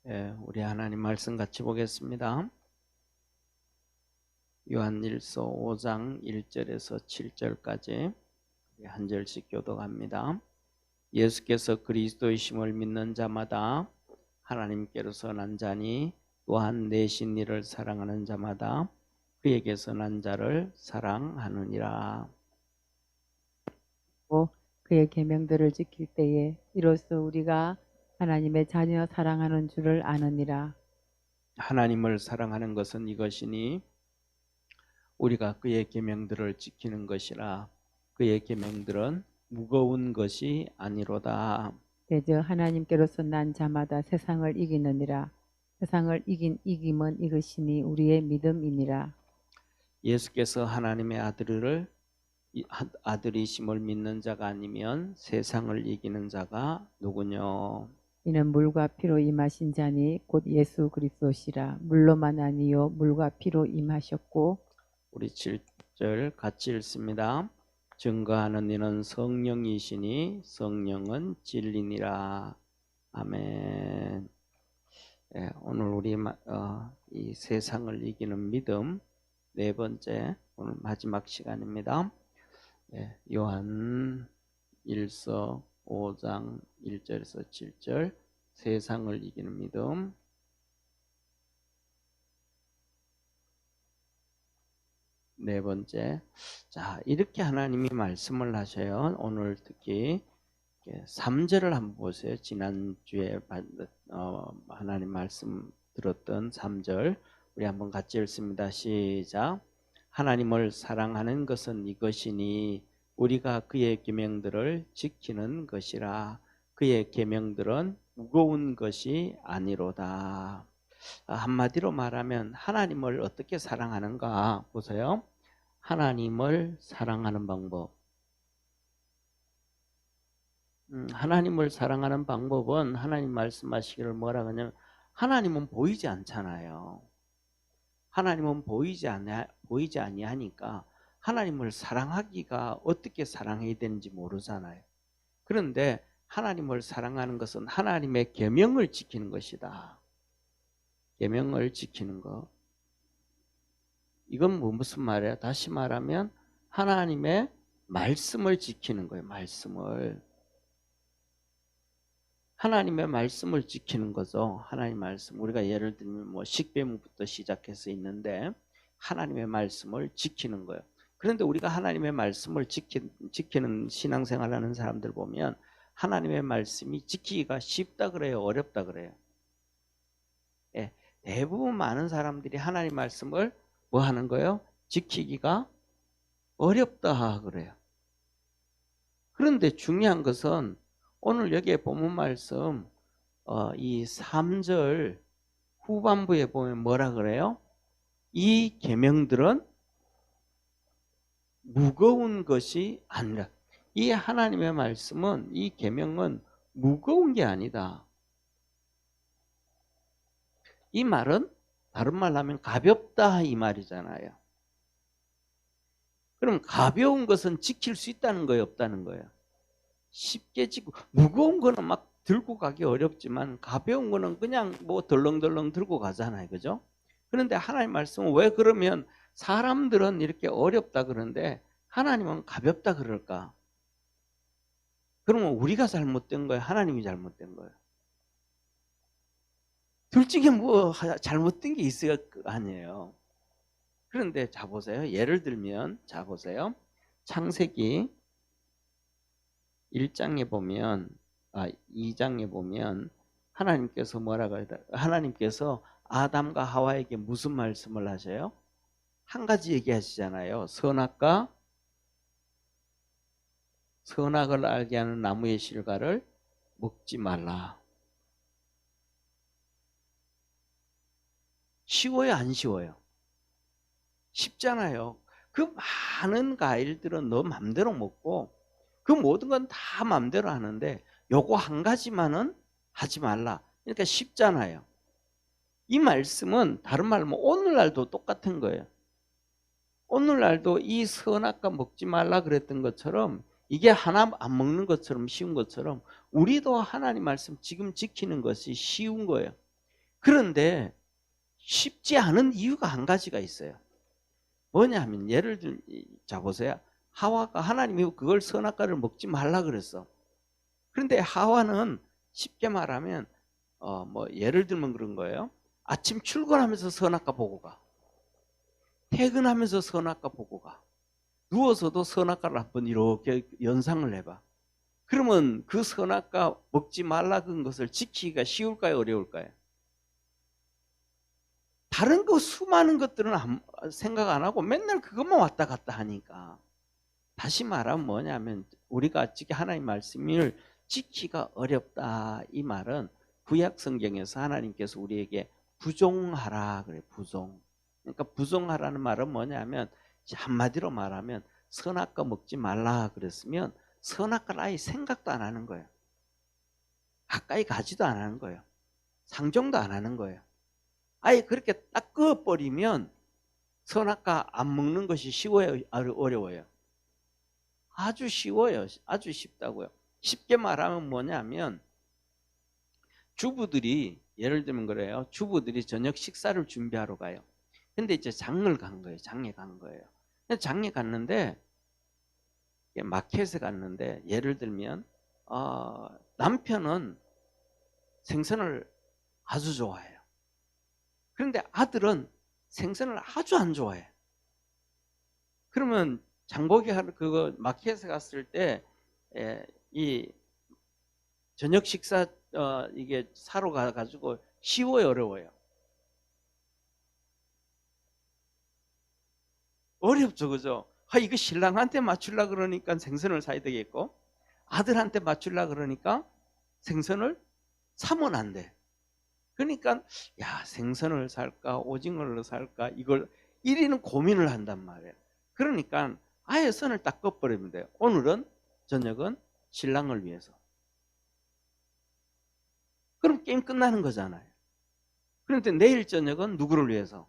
우리 하나님 말씀 같이 보겠습니다. 요한일서 5장 1절에서 7절까지 한 절씩 교독합니다. 예수께서 그리스도이심을 믿는 자마다 하나님께로서 난 자니 또한 내신 이를 사랑하는 자마다 그에게서 난 자를 사랑하느니라. 그의 계명들을 지킬 때에 이로써 우리가 하나님의 자녀 사랑하는 줄을 아느니라. 하나님을 사랑하는 것은 이것이니 우리가 그의 계명들을 지키는 것이라. 그의 계명들은 무거운 것이 아니로다. 대저 하나님께로서 난 자마다 세상을 이기느니라. 세상을 이긴 이김은 이것이니 우리의 믿음이니라. 예수께서 하나님의 아들이심을 믿는 자가 아니면 세상을 이기는 자가 누구뇨? 이는 물과 피로 임하신 자니 곧 예수 그리스도시라. 물로만 아니요 물과 피로 임하셨고. 우리 7절 같이 읽습니다. 증거하는 이는 성령이시니 성령은 진리니라. 아멘. 오늘 우리 이 세상을 이기는 믿음 네 번째 오늘 마지막 시간입니다. 요한 1서 5장 1절에서 7절 세상을 이기는 믿음. 네 번째, 자 이렇게 하나님이 말씀을 하셔요. 오늘 특히 3절을 한번 보세요. 지난주에 하나님 말씀 들었던 3절 우리 한번 같이 읽습니다. 시작. 하나님을 사랑하는 것은 이것이니 우리가 그의 계명들을 지키는 것이라. 그의 계명들은 무거운 것이 아니로다. 한마디로 말하면 하나님을 어떻게 사랑하는가 보세요. 하나님을 사랑하는 방법. 하나님을 사랑하는 방법은 하나님 말씀하시기를 뭐라 하냐면 하나님은 보이지 않잖아요. 하나님은 보이지 아니하니까 하나님을 사랑하기가 어떻게 사랑해야 되는지 모르잖아요. 그런데 하나님을 사랑하는 것은 하나님의 계명을 지키는 것이다. 계명을 지키는 것. 이건 무슨 말이에요? 다시 말하면 하나님의 말씀을 지키는 거예요. 하나님의 말씀을 지키는 거죠. 하나님의 말씀. 우리가 예를 들면 식배문부터 시작해서 있는데 하나님의 말씀을 지키는 거예요. 그런데 우리가 하나님의 말씀을 지키는 신앙생활하는 사람들 보면 하나님의 말씀이 지키기가 쉽다 그래요? 어렵다 그래요? 대부분 많은 사람들이 하나님 말씀을 뭐 하는 거예요? 지키기가 어렵다 그래요. 그런데 중요한 것은 오늘 여기에 본문 말씀 이 3절 후반부에 보면 뭐라 그래요? 이 계명들은 무거운 것이 아니라. 이 하나님의 말씀은 이 계명은 무거운 게 아니다. 이 말은 다른 말로 하면 가볍다 이 말이잖아요. 그럼 가벼운 것은 지킬 수 있다는 거예요, 없다는 거예요? 쉽게 지고 무거운 거는 막 들고 가기 어렵지만 가벼운 거는 그냥 뭐 덜렁덜렁 들고 가잖아요, 그죠? 그런데 하나님 말씀은 왜 그러면 사람들은 이렇게 어렵다 그러는데 하나님은 가볍다 그럴까? 그러면 우리가 잘못된 거예요, 하나님이 잘못된 거예요? 둘 중에 뭐 잘못된 게 있어야 아니에요. 그런데 자 보세요. 예를 들면 자 보세요. 창세기 1장에 보면 2장에 보면 하나님께서 뭐라고 해요? 하나님께서 아담과 하와에게 무슨 말씀을 하셔요? 한 가지 얘기하시잖아요. 선악을 알게 하는 나무의 실과를 먹지 말라. 쉬워요, 안 쉬워요? 쉽잖아요. 그 많은 과일들은 너 맘대로 먹고 그 모든 건 다 맘대로 하는데 요거 한 가지만은 하지 말라. 그러니까 쉽잖아요. 이 말씀은 다른 말로 오늘날도 똑같은 거예요. 오늘날도 이 선악과 먹지 말라 그랬던 것처럼 이게 하나 안 먹는 것처럼 쉬운 것처럼 우리도 하나님 말씀 지금 지키는 것이 쉬운 거예요. 그런데 쉽지 않은 이유가 한 가지가 있어요. 뭐냐 하면 예를 들면 자 보세요. 하와가 하나님이 그걸 선악과를 먹지 말라 그랬어. 그런데 하와는 쉽게 말하면 뭐 예를 들면 그런 거예요. 아침 출근하면서 선악과 보고 가. 퇴근하면서 선악과 보고 가. 누워서도 선악과를 한번 이렇게 연상을 해봐. 그러면 그 선악과 먹지 말라 그런 것을 지키기가 쉬울까요? 어려울까요? 다른 거 수많은 것들은 생각 안 하고 맨날 그것만 왔다 갔다 하니까. 다시 말하면 뭐냐면 우리가 지금 하나님 말씀을 지키기가 어렵다. 이 말은 구약 성경에서 하나님께서 우리에게 부종하라 그래. 부종. 그러니까 부종하라는 말은 뭐냐면 한마디로 말하면 선악과 먹지 말라 그랬으면 선악과를 아예 생각도 안 하는 거예요. 가까이 가지도 안 하는 거예요. 상종도 안 하는 거예요. 아예 그렇게 딱 그어버리면 선악과 안 먹는 것이 쉬워요? 어려워요? 아주 쉬워요. 아주 쉽다고요. 쉽게 말하면 뭐냐면 주부들이 예를 들면 그래요. 주부들이 저녁 식사를 준비하러 가요. 근데 이제 장을 간 거예요. 장에 간 거예요. 장에 갔는데 마켓에 갔는데 예를 들면 남편은 생선을 아주 좋아해요. 그런데 아들은 생선을 아주 안 좋아해. 그러면 장보기 하러 그거 마켓에 갔을 때 이 저녁 식사 이게 사러 가가지고 쉬워요, 어려워요? 어렵죠, 그죠? 이거 신랑한테 맞추려 그러니까 생선을 사야 되겠고 아들한테 맞추려 그러니까 생선을 사면 안 돼. 그러니까 야 생선을 살까 오징어를 살까 이걸 1위는 고민을 한단 말이에요. 그러니까 아예 선을 딱 꺼버리면 돼요. 오늘은 저녁은 신랑을 위해서. 그럼 게임 끝나는 거잖아요. 그런데 내일 저녁은 누구를 위해서?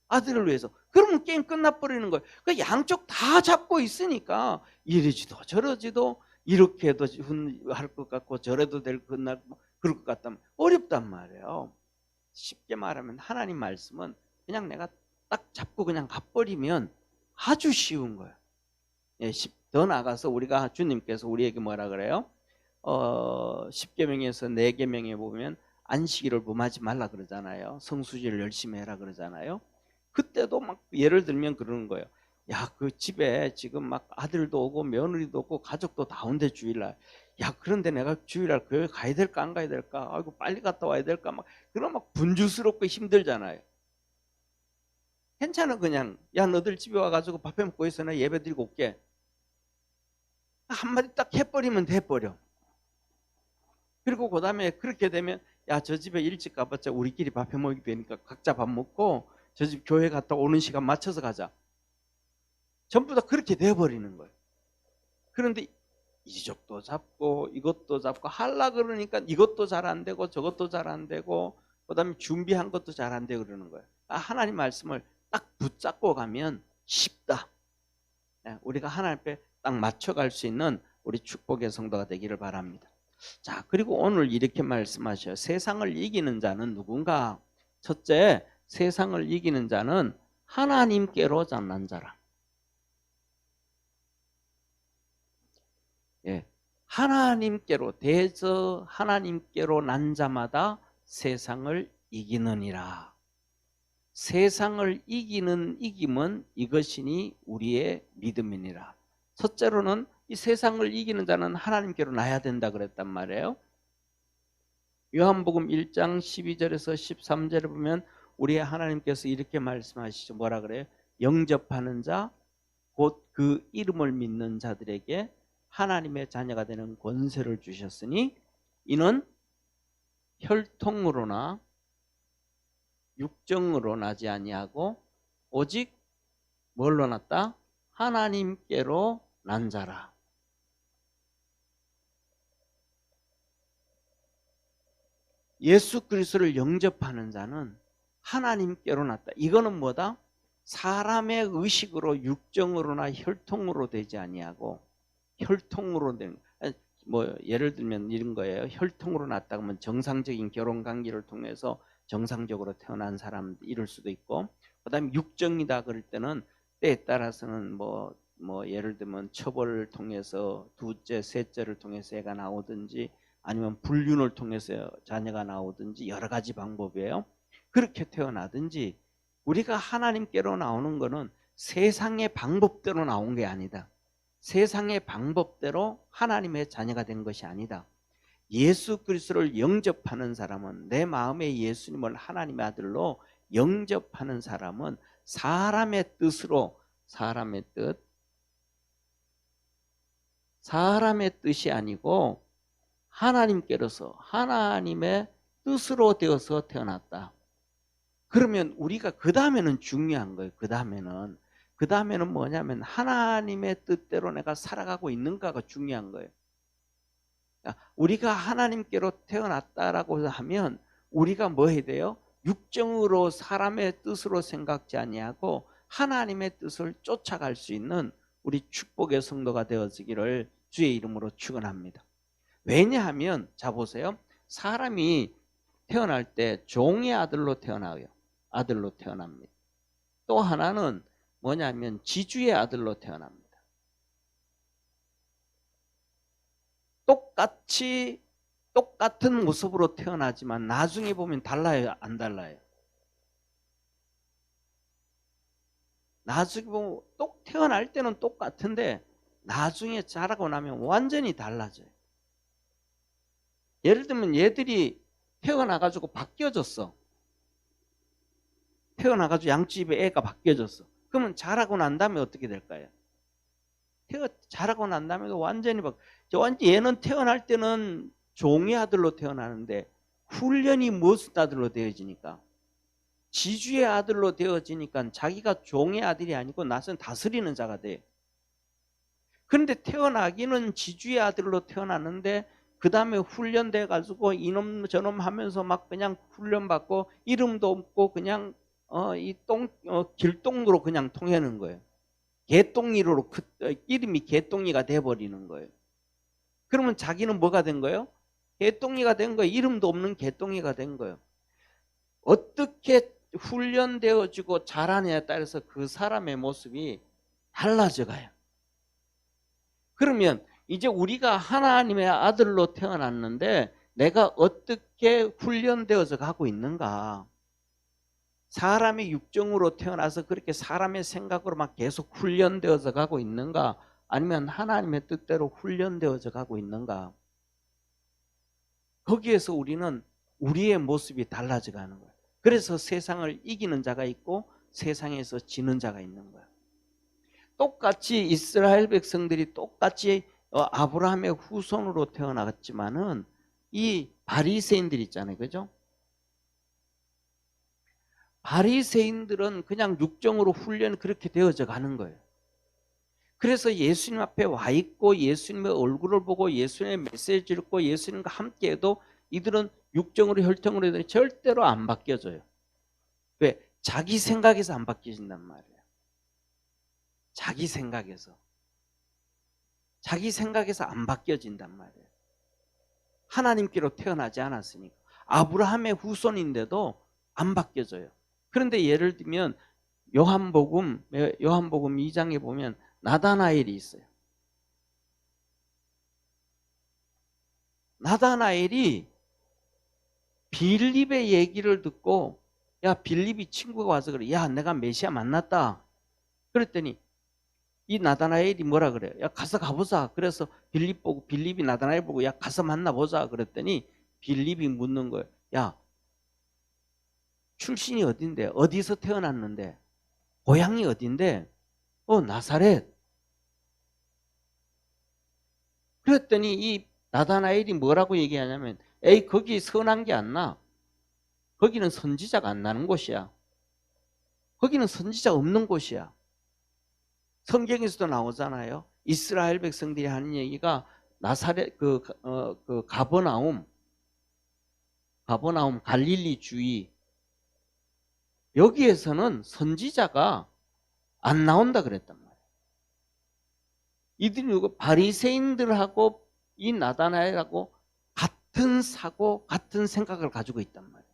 아들을 위해서. 그러면 게임 끝나버리는 거예요. 그 양쪽 다 잡고 있으니까 이러지도 저러지도 이렇게 해도 할 것 같고 저래도 될 것 같고 그럴 것 같다면 어렵단 말이에요. 쉽게 말하면 하나님 말씀은 그냥 내가 딱 잡고 그냥 가버리면 아주 쉬운 거예요. 더 나아가서 우리가 주님께서 우리에게 뭐라 그래요? 10계명에서 4계명에 보면 안식일을 범하지 말라 그러잖아요. 성수지를 열심히 해라 그러잖아요. 그때도 막 예를 들면 그러는 거예요. 야, 그 집에 지금 막 아들도 오고 며느리도 오고 가족도 다 온대 주일날. 야, 그런데 내가 주일날 교회 가야 될까 안 가야 될까? 아이고 빨리 갔다 와야 될까? 막 그런 막 분주스럽고 힘들잖아요. 괜찮아 그냥. 야, 너들 집에 와가지고 밥 해 먹고 있어. 나 예배 드리고 올게. 한마디 딱 해버리면 돼버려. 그리고 그 다음에 그렇게 되면 야, 저 집에 일찍 가봤자 우리끼리 밥 해 먹게 되니까 각자 밥 먹고 저 집 교회 갔다 오는 시간 맞춰서 가자. 전부 다 그렇게 돼버리는 거예요. 그런데 이적도 잡고 이것도 잡고 하려 그러니까 이것도 잘 안 되고 저것도 잘 안 되고 그 다음에 준비한 것도 잘 안 되고 그러는 거예요. 하나님 말씀을 딱 붙잡고 가면 쉽다. 우리가 하나님 앞에 딱 맞춰갈 수 있는 우리 축복의 성도가 되기를 바랍니다. 자, 그리고 오늘 이렇게 말씀하셔요. 세상을 이기는 자는 누군가? 첫째, 세상을 이기는 자는 하나님께로 난 자라. 하나님께로 대저 하나님께로 난 자마다 세상을 이기느니라. 세상을 이기는 이김은 이것이니 우리의 믿음이니라. 첫째로는 이 세상을 이기는 자는 하나님께로 나야 된다 그랬단 말이에요. 요한복음 1장 12절에서 13절에 보면 우리의 하나님께서 이렇게 말씀하시죠. 뭐라 그래요? 영접하는 자, 곧 그 이름을 믿는 자들에게 하나님의 자녀가 되는 권세를 주셨으니 이는 혈통으로나 육정으로 나지 아니하고 오직 뭘로 났다? 하나님께로 난 자라. 예수 그리스도를 영접하는 자는 하나님께로 났다. 이거는 뭐다? 사람의 의식으로 육정으로나 혈통으로 되지 아니하고 혈통으로 되는 뭐 예를 들면 이런 거예요. 혈통으로 났다 그러면 정상적인 결혼 관계를 통해서 정상적으로 태어난 사람 이럴 수도 있고, 그다음에 육정이다 그럴 때는 때에 따라서는 뭐 예를 들면 처벌을 통해서 두째, 셋째를 통해서 애가 나오든지 아니면 불륜을 통해서 자녀가 나오든지 여러 가지 방법이에요. 그렇게 태어나든지 우리가 하나님께로 나오는 거는 세상의 방법대로 나온 게 아니다. 세상의 방법대로 하나님의 자녀가 된 것이 아니다. 예수 그리스도를 영접하는 사람은, 내 마음에 예수님을 하나님의 아들로 영접하는 사람은 사람의 뜻으로, 사람의 뜻이 아니고 하나님께로서 하나님의 뜻으로 되어서 태어났다. 그러면 우리가 그 다음에는 중요한 거예요. 그 다음에는 뭐냐면 하나님의 뜻대로 내가 살아가고 있는가가 중요한 거예요. 우리가 하나님께로 태어났다라고 하면 우리가 뭐 해야 돼요? 육정으로 사람의 뜻으로 생각지 아니하고 하나님의 뜻을 쫓아갈 수 있는 우리 축복의 성도가 되어지기를 주의 이름으로 축원합니다. 왜냐하면 자 보세요. 사람이 태어날 때 종의 아들로 태어나요. 아들로 태어납니다. 또 하나는 뭐냐면 지주의 아들로 태어납니다. 똑같은 모습으로 태어나지만 나중에 보면 달라요, 안 달라요? 나중에 보면 태어날 때는 똑같은데 나중에 자라고 나면 완전히 달라져요. 예를 들면 얘들이 태어나가지고 바뀌어졌어. 태어나가지고 양집에 애가 바뀌어졌어. 그러면 자라고 난 다음에 어떻게 될까요? 자라고 난 다음에도 완전히 얘는 태어날 때는 종의 아들로 태어나는데 훈련이 무슨 아들로 되어지니까? 지주의 아들로 되어지니까 자기가 종의 아들이 아니고 낯선 다스리는 자가 돼. 그런데 태어나기는 지주의 아들로 태어났는데 그 다음에 훈련돼 가지고 이놈 저놈 하면서 막 그냥 훈련받고 이름도 없고 그냥 길동으로 그냥 통하는 거예요. 개똥이로 이름이 개똥이가 돼버리는 거예요. 그러면 자기는 뭐가 된 거예요? 개똥이가 된 거예요. 이름도 없는 개똥이가 된 거예요. 어떻게 훈련되어지고 자라냐에 따라서 그 사람의 모습이 달라져 가요. 그러면 이제 우리가 하나님의 아들로 태어났는데 내가 어떻게 훈련되어서 가고 있는가? 사람의 육정으로 태어나서 그렇게 사람의 생각으로 막 계속 훈련되어서 가고 있는가? 아니면 하나님의 뜻대로 훈련되어서 가고 있는가? 거기에서 우리는 우리의 모습이 달라져 가는 거예요. 그래서 세상을 이기는 자가 있고 세상에서 지는 자가 있는 거예요. 똑같이 이스라엘 백성들이 똑같이 아브라함의 후손으로 태어났지만은 이 바리새인들 있잖아요. 그죠? 바리새인들은 그냥 육정으로 훈련 그렇게 되어져 가는 거예요. 그래서 예수님 앞에 와 있고 예수님의 얼굴을 보고 예수님의 메시지를 듣고 예수님과 함께해도 이들은 육정으로 혈통으로 해도 절대로 안 바뀌어져요. 왜? 자기 생각에서 안 바뀌어진단 말이에요. 자기 생각에서 안 바뀌어진단 말이에요. 하나님께로 태어나지 않았으니까. 아브라함의 후손인데도 안 바뀌어져요. 그런데 예를 들면 요한복음 2장에 보면 나다나엘이 있어요. 나다나엘이 빌립의 얘기를 듣고, 야, 빌립이 친구가 와서 그래. 야, 내가 메시아 만났다. 그랬더니 이 나다나엘이 뭐라 그래요? 야, 가서 가보자. 그래서 빌립이 나다나엘 보고, 야, 가서 만나보자. 그랬더니 빌립이 묻는 거예요. 야, 출신이 어딘데? 어디서 태어났는데? 고향이 어딘데? 나사렛. 그랬더니 이 나다나엘이 뭐라고 얘기하냐면, 에이, 거기 선한 게 안 나. 거기는 선지자가 안 나는 곳이야. 거기는 선지자 없는 곳이야. 성경에서도 나오잖아요. 이스라엘 백성들이 하는 얘기가 나사렛 가버나움 갈릴리 주위 여기에서는 선지자가 안 나온다 그랬단 말이에요. 이들이 바리새인들하고 이 나다나엘하고 같은 사고, 같은 생각을 가지고 있단 말이에요.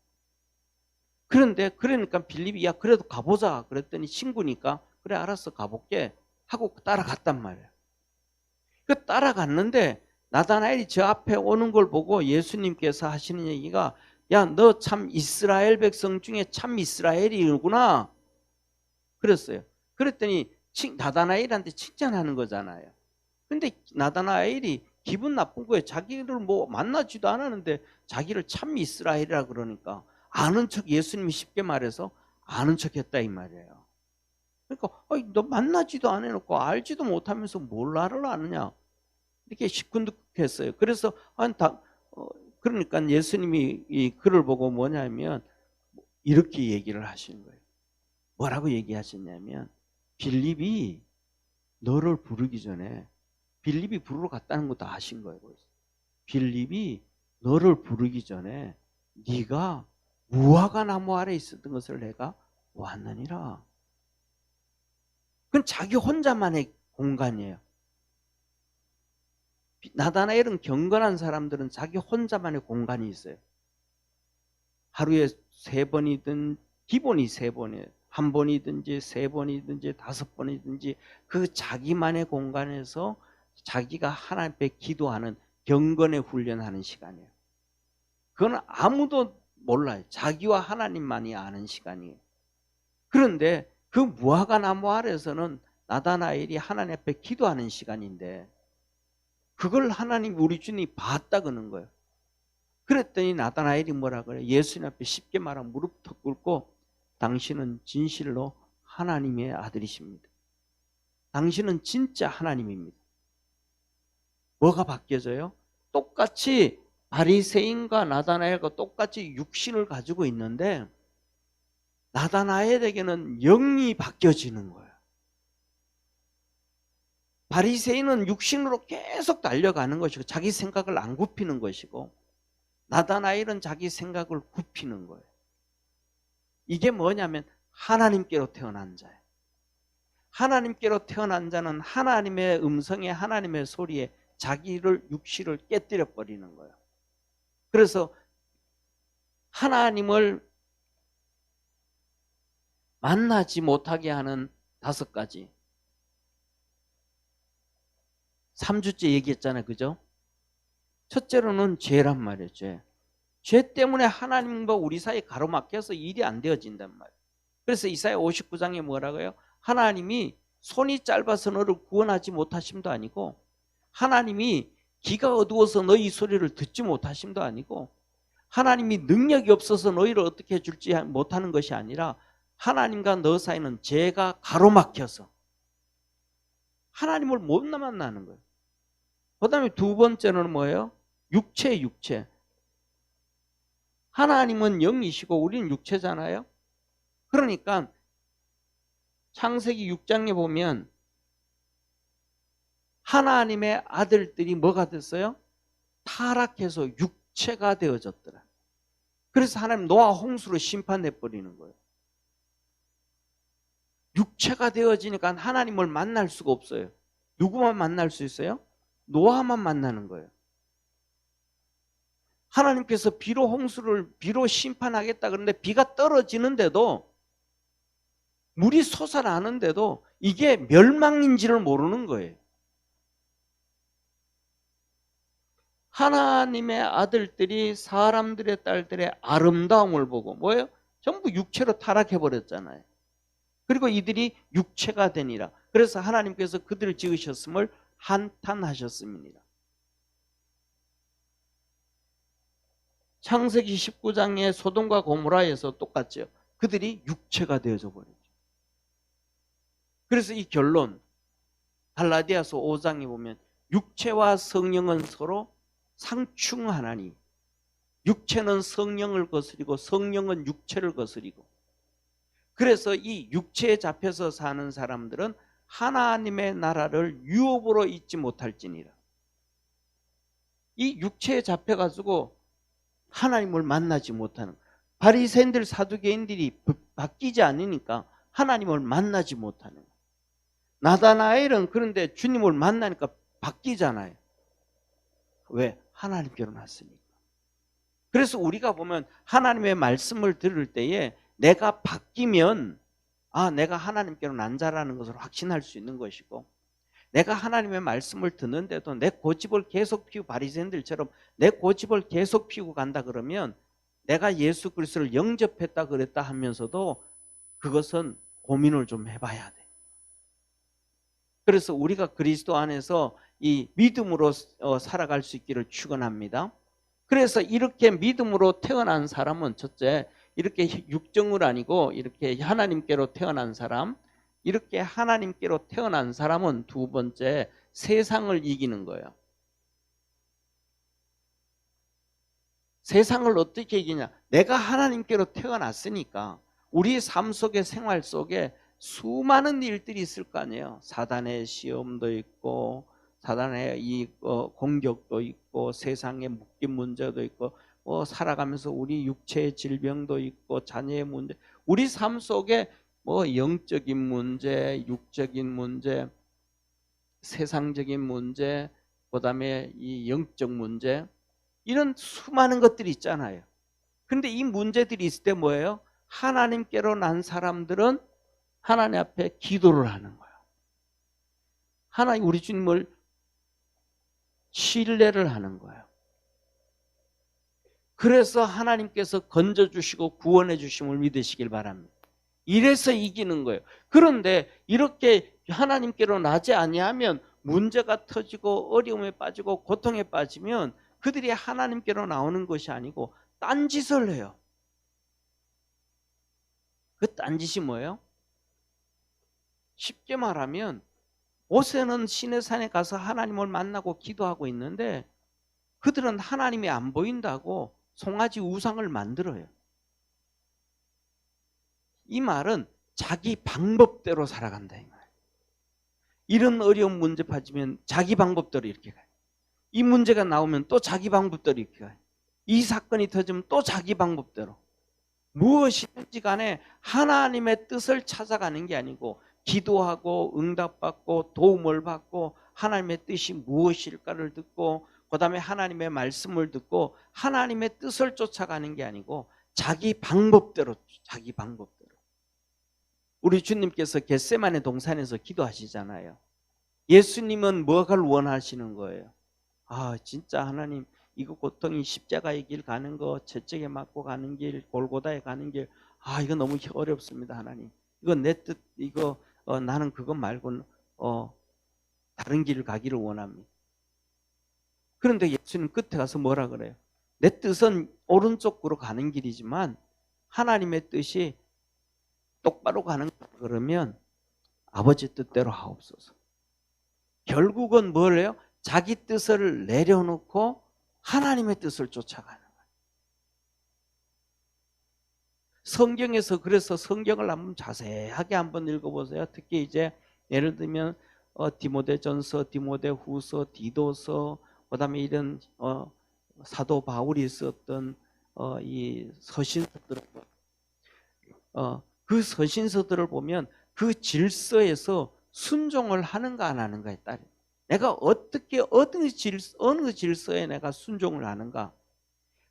그런데 그러니까 빌립이 야 그래도 가보자 그랬더니 친구니까 그래 알았어 가볼게 하고 따라갔단 말이에요. 그 따라갔는데 나다나엘이 저 앞에 오는 걸 보고 예수님께서 하시는 얘기가 야 너 참 이스라엘 백성 중에 참 이스라엘이구나 그랬어요. 그랬더니 나다나엘한테 칭찬하는 거잖아요. 근데 나다나엘이 기분 나쁜 거예요. 자기를 뭐 만나지도 않았는데 자기를 참 이스라엘이라 그러니까 아는 척 예수님이 쉽게 말해서 아는 척 했다 이 말이에요. 그러니까 너 만나지도 안 해놓고 알지도 못하면서 뭘 나를 아느냐 이렇게 시큰둥했어요. 그래서 그러니까 예수님이 이 글을 보고 뭐냐면 이렇게 얘기를 하시는 거예요. 뭐라고 얘기하셨냐면 빌립이 너를 부르기 전에 빌립이 부르러 갔다는 것도 아신 거예요. 빌립이 너를 부르기 전에 네가 무화과 나무 아래 있었던 것을 내가 보았느니라. 그건 자기 혼자만의 공간이에요. 나다나엘은 경건한 사람들은 자기 혼자만의 공간이 있어요. 하루에 3번이든 기본이 3번이에요. 1번이든지 3번이든지 5번이든지 그 자기만의 공간에서 자기가 하나님 앞에 기도하는 경건의 훈련하는 시간이에요. 그건 아무도 몰라요. 자기와 하나님만이 아는 시간이에요. 그런데 그 무화과 나무 아래서는 나다나엘이 하나님 앞에 기도하는 시간인데 그걸 하나님 우리 주님이 봤다 그러는 거예요. 그랬더니 나다나엘이 뭐라 그래요? 예수님 앞에 쉽게 말하면 무릎 턱 꿇고 당신은 진실로 하나님의 아들이십니다. 당신은 진짜 하나님입니다. 뭐가 바뀌어져요? 똑같이 바리새인과 나다나엘과 똑같이 육신을 가지고 있는데 나다나엘에게는 영이 바뀌어지는 거예요. 바리새인은 육신으로 계속 달려가는 것이고 자기 생각을 안 굽히는 것이고 나다나엘은 자기 생각을 굽히는 거예요. 이게 뭐냐면 하나님께로 태어난 자예요. 하나님께로 태어난 자는 하나님의 음성에 하나님의 소리에 자기를 육신을 깨뜨려 버리는 거예요. 그래서 하나님을 만나지 못하게 하는 5가지 3주째 얘기했잖아요. 그죠? 첫째로는 죄란 말이에요. 죄 때문에 하나님과 우리 사이에 가로막혀서 일이 안 되어진단 말이에요. 그래서 이사야 59장에 뭐라고요? 하나님이 손이 짧아서 너를 구원하지 못하심도 아니고 하나님이 귀가 어두워서 너희 소리를 듣지 못하심도 아니고 하나님이 능력이 없어서 너희를 어떻게 해줄지 못하는 것이 아니라 하나님과 너 사이는 죄가 가로막혀서 하나님을 못 만나는 거예요. 그 다음에 2번째는 뭐예요? 육체. 하나님은 영이시고 우리는 육체잖아요. 그러니까 창세기 6장에 보면 하나님의 아들들이 뭐가 됐어요? 타락해서 육체가 되어졌더라. 그래서 하나님 노아 홍수로 심판해버리는 거예요. 육체가 되어지니까 하나님을 만날 수가 없어요. 누구만 만날 수 있어요? 노아만 만나는 거예요. 하나님께서 비로 심판하겠다 그러는데 비가 떨어지는데도 물이 솟아나는데도 이게 멸망인지를 모르는 거예요. 하나님의 아들들이 사람들의 딸들의 아름다움을 보고 뭐예요? 전부 육체로 타락해버렸잖아요. 그리고 이들이 육체가 되니라. 그래서 하나님께서 그들을 지으셨음을 한탄하셨습니다. 창세기 19장의 소돔과 고모라에서 똑같죠. 그들이 육체가 되어져 버렸죠. 그래서 이 결론 갈라디아서 5장에 보면 육체와 성령은 서로 상충하나니 육체는 성령을 거스리고 성령은 육체를 거스리고 그래서 이 육체에 잡혀서 사는 사람들은 하나님의 나라를 유업으로 잊지 못할지니라. 이 육체에 잡혀가지고 하나님을 만나지 못하는 바리새인들 사두개인들이 바뀌지 않으니까 하나님을 만나지 못하는 거예요. 나다나엘은 그런데 주님을 만나니까 바뀌잖아요. 왜? 하나님께로 났으니까. 그래서 우리가 보면 하나님의 말씀을 들을 때에 내가 바뀌면 내가 하나님께로 난 자라는 것을 확신할 수 있는 것이고, 내가 하나님의 말씀을 듣는데도 내 고집을 계속 피우고 바리새인들처럼 내 고집을 계속 피우고 간다 그러면 내가 예수 그리스도를 영접했다 그랬다 하면서도 그것은 고민을 좀 해봐야 돼. 그래서 우리가 그리스도 안에서 이 믿음으로 살아갈 수 있기를 축원합니다. 그래서 이렇게 믿음으로 태어난 사람은 첫째, 이렇게 육정을 아니고 이렇게 하나님께로 태어난 사람, 이렇게 하나님께로 태어난 사람은 두 번째, 세상을 이기는 거예요. 세상을 어떻게 이기냐? 내가 하나님께로 태어났으니까 우리 삶 속에, 생활 속에 수많은 일들이 있을 거 아니에요. 사단의 시험도 있고, 사단의 이 공격도 있고, 세상의 묶임 문제도 있고, 살아가면서 우리 육체의 질병도 있고, 자녀의 문제, 우리 삶 속에 영적인 문제, 육적인 문제, 세상적인 문제, 그다음에 이 영적 문제, 이런 수많은 것들이 있잖아요. 근데 이 문제들이 있을 때 뭐예요? 하나님께로 난 사람들은 하나님 앞에 기도를 하는 거예요. 하나님, 우리 주님을 신뢰를 하는 거예요. 그래서 하나님께서 건져주시고 구원해 주심을 믿으시길 바랍니다. 이래서 이기는 거예요. 그런데 이렇게 하나님께로 나지 아니하면 문제가 터지고 어려움에 빠지고 고통에 빠지면 그들이 하나님께로 나오는 것이 아니고 딴짓을 해요. 그 딴짓이 뭐예요? 쉽게 말하면 모세는 시내 산에 가서 하나님을 만나고 기도하고 있는데 그들은 하나님이 안 보인다고 송아지 우상을 만들어요. 이 말은 자기 방법대로 살아간다 이 말이에요. 이런 어려운 문제 빠지면 자기 방법대로 이렇게 가요. 이 문제가 나오면 또 자기 방법대로 이렇게 가요. 이 사건이 터지면 또 자기 방법대로. 무엇이든지 간에 하나님의 뜻을 찾아가는 게 아니고 기도하고 응답받고 도움을 받고 하나님의 뜻이 무엇일까를 듣고 그다음에 하나님의 말씀을 듣고 하나님의 뜻을 쫓아가는 게 아니고 자기 방법대로. 우리 주님께서 겟세마네 동산에서 기도하시잖아요. 예수님은 뭐를 원하시는 거예요? 진짜 하나님, 이거 고통이 십자가의 길 가는 거, 채찍에 맞고 가는 길, 골고다에 가는 길, 이거 너무 어렵습니다 하나님. 이거 내 뜻, 이거 나는 그것 말고는 다른 길을 가기를 원합니다. 그런데 예수님 끝에 가서 뭐라 그래요? 내 뜻은 오른쪽으로 가는 길이지만 하나님의 뜻이 똑바로 가는 거 그러면 아버지 뜻대로 하옵소서. 결국은 뭘 해요? 자기 뜻을 내려놓고 하나님의 뜻을 쫓아가는 거예요. 성경에서 그래서 성경을 한번 자세하게 한번 읽어보세요. 특히 이제 예를 들면 디모데전서, 디모데후서, 디도서, 그다음에 이런 사도 바울이 썼던 이 서신서들, 그 서신서들을 보면 그 질서에서 순종을 하는가 안 하는가에 따라 내가 어떻게 어느 질서에 내가 순종을 하는가,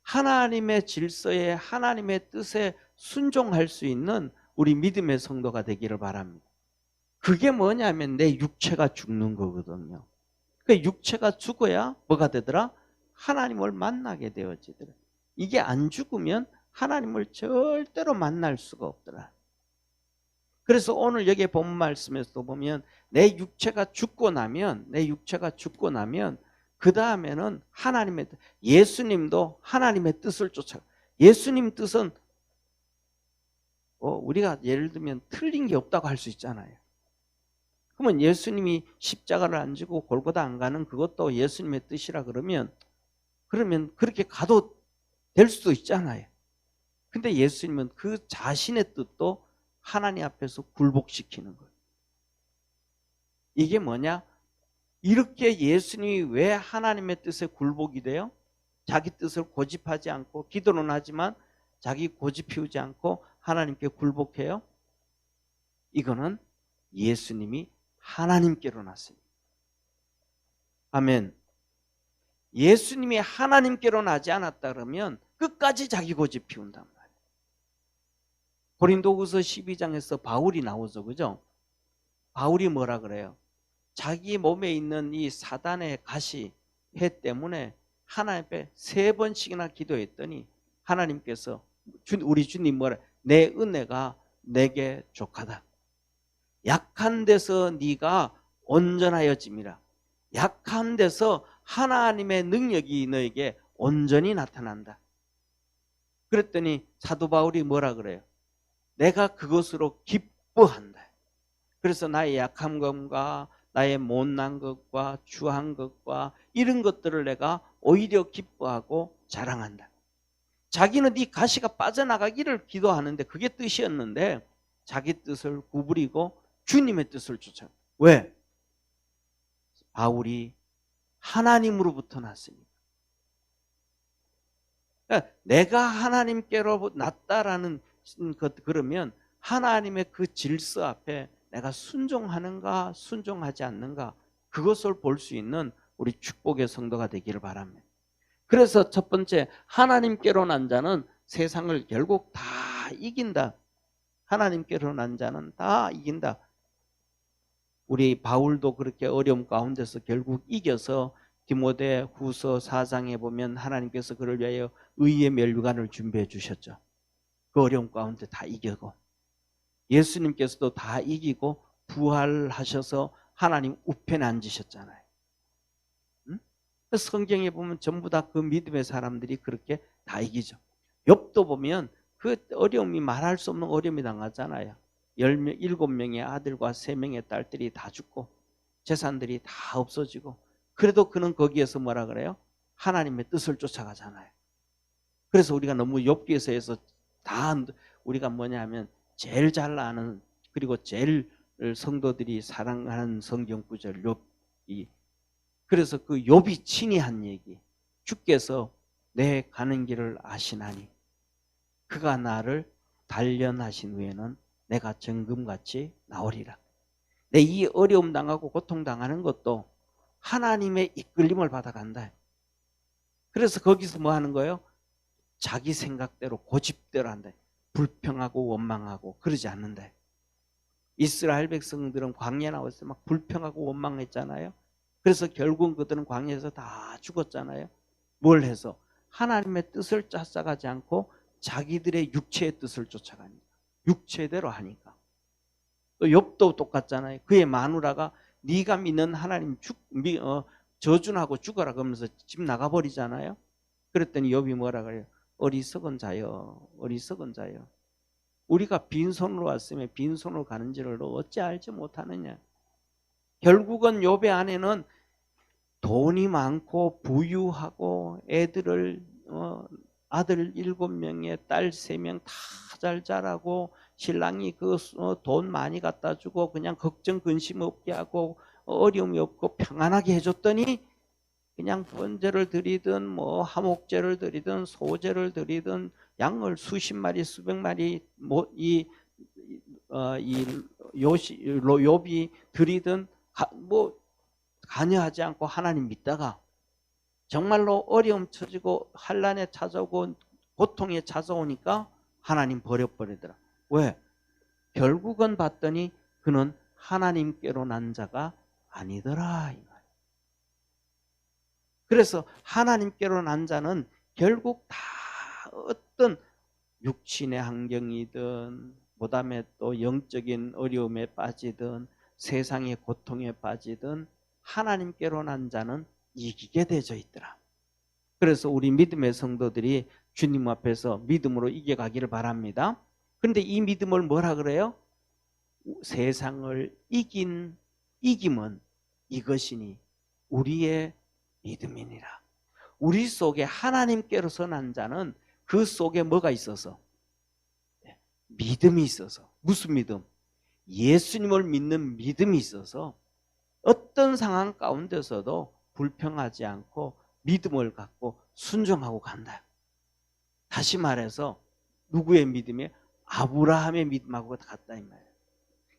하나님의 질서에 하나님의 뜻에 순종할 수 있는 우리 믿음의 성도가 되기를 바랍니다. 그게 뭐냐면 내 육체가 죽는 거거든요. 그 육체가 죽어야 뭐가 되더라? 하나님을 만나게 되어지더라. 이게 안 죽으면 하나님을 절대로 만날 수가 없더라. 그래서 오늘 여기 본 말씀에서 보면 내 육체가 죽고 나면 그 다음에는 하나님의 뜻, 예수님도 하나님의 뜻을 쫓아. 예수님 뜻은 우리가 예를 들면 틀린 게 없다고 할 수 있잖아요. 그러면 예수님이 십자가를 안 지고 골고다 안 가는 그것도 예수님의 뜻이라 그러면 그렇게 가도 될 수도 있잖아요. 근데 예수님은 그 자신의 뜻도 하나님 앞에서 굴복시키는 거예요. 이게 뭐냐? 이렇게 예수님이 왜 하나님의 뜻에 굴복이 돼요? 자기 뜻을 고집하지 않고 기도는 하지만 자기 고집 피우지 않고 하나님께 굴복해요. 이거는 예수님이 하나님께로 났습니다. 아멘. 예수님이 하나님께로 나지 않았다 그러면 끝까지 자기 고집 피운단 말이에요. 고린도후서 12장에서 바울이 나오죠. 그죠? 바울이 뭐라 그래요? 자기 몸에 있는 이 사단의 가시 해 때문에 하나님 앞에 3번씩이나 기도했더니 하나님께서 우리 주님 뭐라, 내 은혜가 내게 족하다. 약한 데서 네가 온전하여짐이라. 약한 데서 하나님의 능력이 너에게 온전히 나타난다. 그랬더니 사도 바울이 뭐라 그래요? 내가 그것으로 기뻐한다. 그래서 나의 약한 것과 나의 못난 것과 추한 것과 이런 것들을 내가 오히려 기뻐하고 자랑한다. 자기는 네 가시가 빠져나가기를 기도하는데 그게 뜻이었는데 자기 뜻을 구부리고 주님의 뜻을 쫓아. 왜? 바울이 하나님으로부터 났으니까. 그러니까 내가 하나님께로 났다라는 것, 그러면 하나님의 그 질서 앞에 내가 순종하는가 순종하지 않는가, 그것을 볼 수 있는 우리 축복의 성도가 되기를 바랍니다. 그래서 첫 번째, 하나님께로 난 자는 세상을 결국 다 이긴다. 하나님께로 난 자는 다 이긴다. 우리 바울도 그렇게 어려움 가운데서 결국 이겨서 디모데 후서 4장에 보면 하나님께서 그를 위하여 의의 멸류관을 준비해 주셨죠. 그 어려움 가운데 다 이기고, 예수님께서도 다 이기고 부활하셔서 하나님 우편에 앉으셨잖아요. 응? 성경에 보면 전부 다 그 믿음의 사람들이 그렇게 다 이기죠. 욥도 보면 그 어려움이 말할 수 없는 어려움이 당하잖아요. 7명의 아들과 3명의 딸들이 다 죽고 재산들이 다 없어지고, 그래도 그는 거기에서 뭐라 그래요? 하나님의 뜻을 쫓아가잖아요. 그래서 우리가 너무 욥기에서 다 우리가 뭐냐 하면 제일 잘 아는, 그리고 제일 성도들이 사랑하는 성경 구절 욥이, 그래서 그 욥이 친히 한 얘기, 주께서 내 가는 길을 아시나니 그가 나를 단련하신 후에는 내가 정금같이 나오리라. 내 이 어려움 당하고 고통 당하는 것도 하나님의 이끌림을 받아간다. 그래서 거기서 뭐 하는 거예요? 자기 생각대로 고집대로 한다. 불평하고 원망하고 그러지 않는다. 이스라엘 백성들은 광야 나왔을 때 막 불평하고 원망했잖아요. 그래서 결국은 그들은 광야에서 다 죽었잖아요. 뭘 해서? 하나님의 뜻을 쫓아가지 않고 자기들의 육체의 뜻을 쫓아가니까, 육체대로 하니까. 또 욥도 똑같잖아요. 그의 마누라가 네가 믿는 하나님 저준하고 죽어라 그러면서 집 나가버리잖아요. 그랬더니 욥이 뭐라 그래요? 어리석은 자여, 어리석은 자여. 우리가 빈손으로 왔으면 빈손으로 가는지를 어찌 알지 못하느냐. 결국은 욥의 아내는 돈이 많고 부유하고 애들을 아들 7명에 딸 3명 다 잘 자라고, 신랑이 그 돈 많이 갖다 주고 그냥 걱정 근심 없게 하고 어려움이 없고 평안하게 해줬더니 그냥 번제를 드리든 뭐 화목제를 드리든 소제를 드리든 양을 수십 마리 수백 마리 욥이 드리든 뭐 관여하지 않고 하나님 믿다가 정말로 어려움 처지고 환난에 찾아오고 고통에 찾아오니까 하나님 버려버리더라. 왜? 결국은 봤더니 그는 하나님께로 난 자가 아니더라. 그래서 하나님께로 난 자는 결국 다 어떤 육신의 환경이든 그다음에 또 영적인 어려움에 빠지든 세상의 고통에 빠지든 하나님께로 난 자는 이기게 되어 있더라. 그래서 우리 믿음의 성도들이 주님 앞에서 믿음으로 이겨가기를 바랍니다. 그런데 이 믿음을 뭐라 그래요? 세상을 이김은 이것이니 우리의 믿음이니라. 우리 속에 하나님께로서 난 자는 그 속에 뭐가 있어서? 믿음이 있어서. 무슨 믿음? 예수님을 믿는 믿음이 있어서 어떤 상황 가운데서도 불평하지 않고 믿음을 갖고 순종하고 간다. 다시 말해서 누구의 믿음이? 아브라함의 믿음하고 같다 이 말이에요.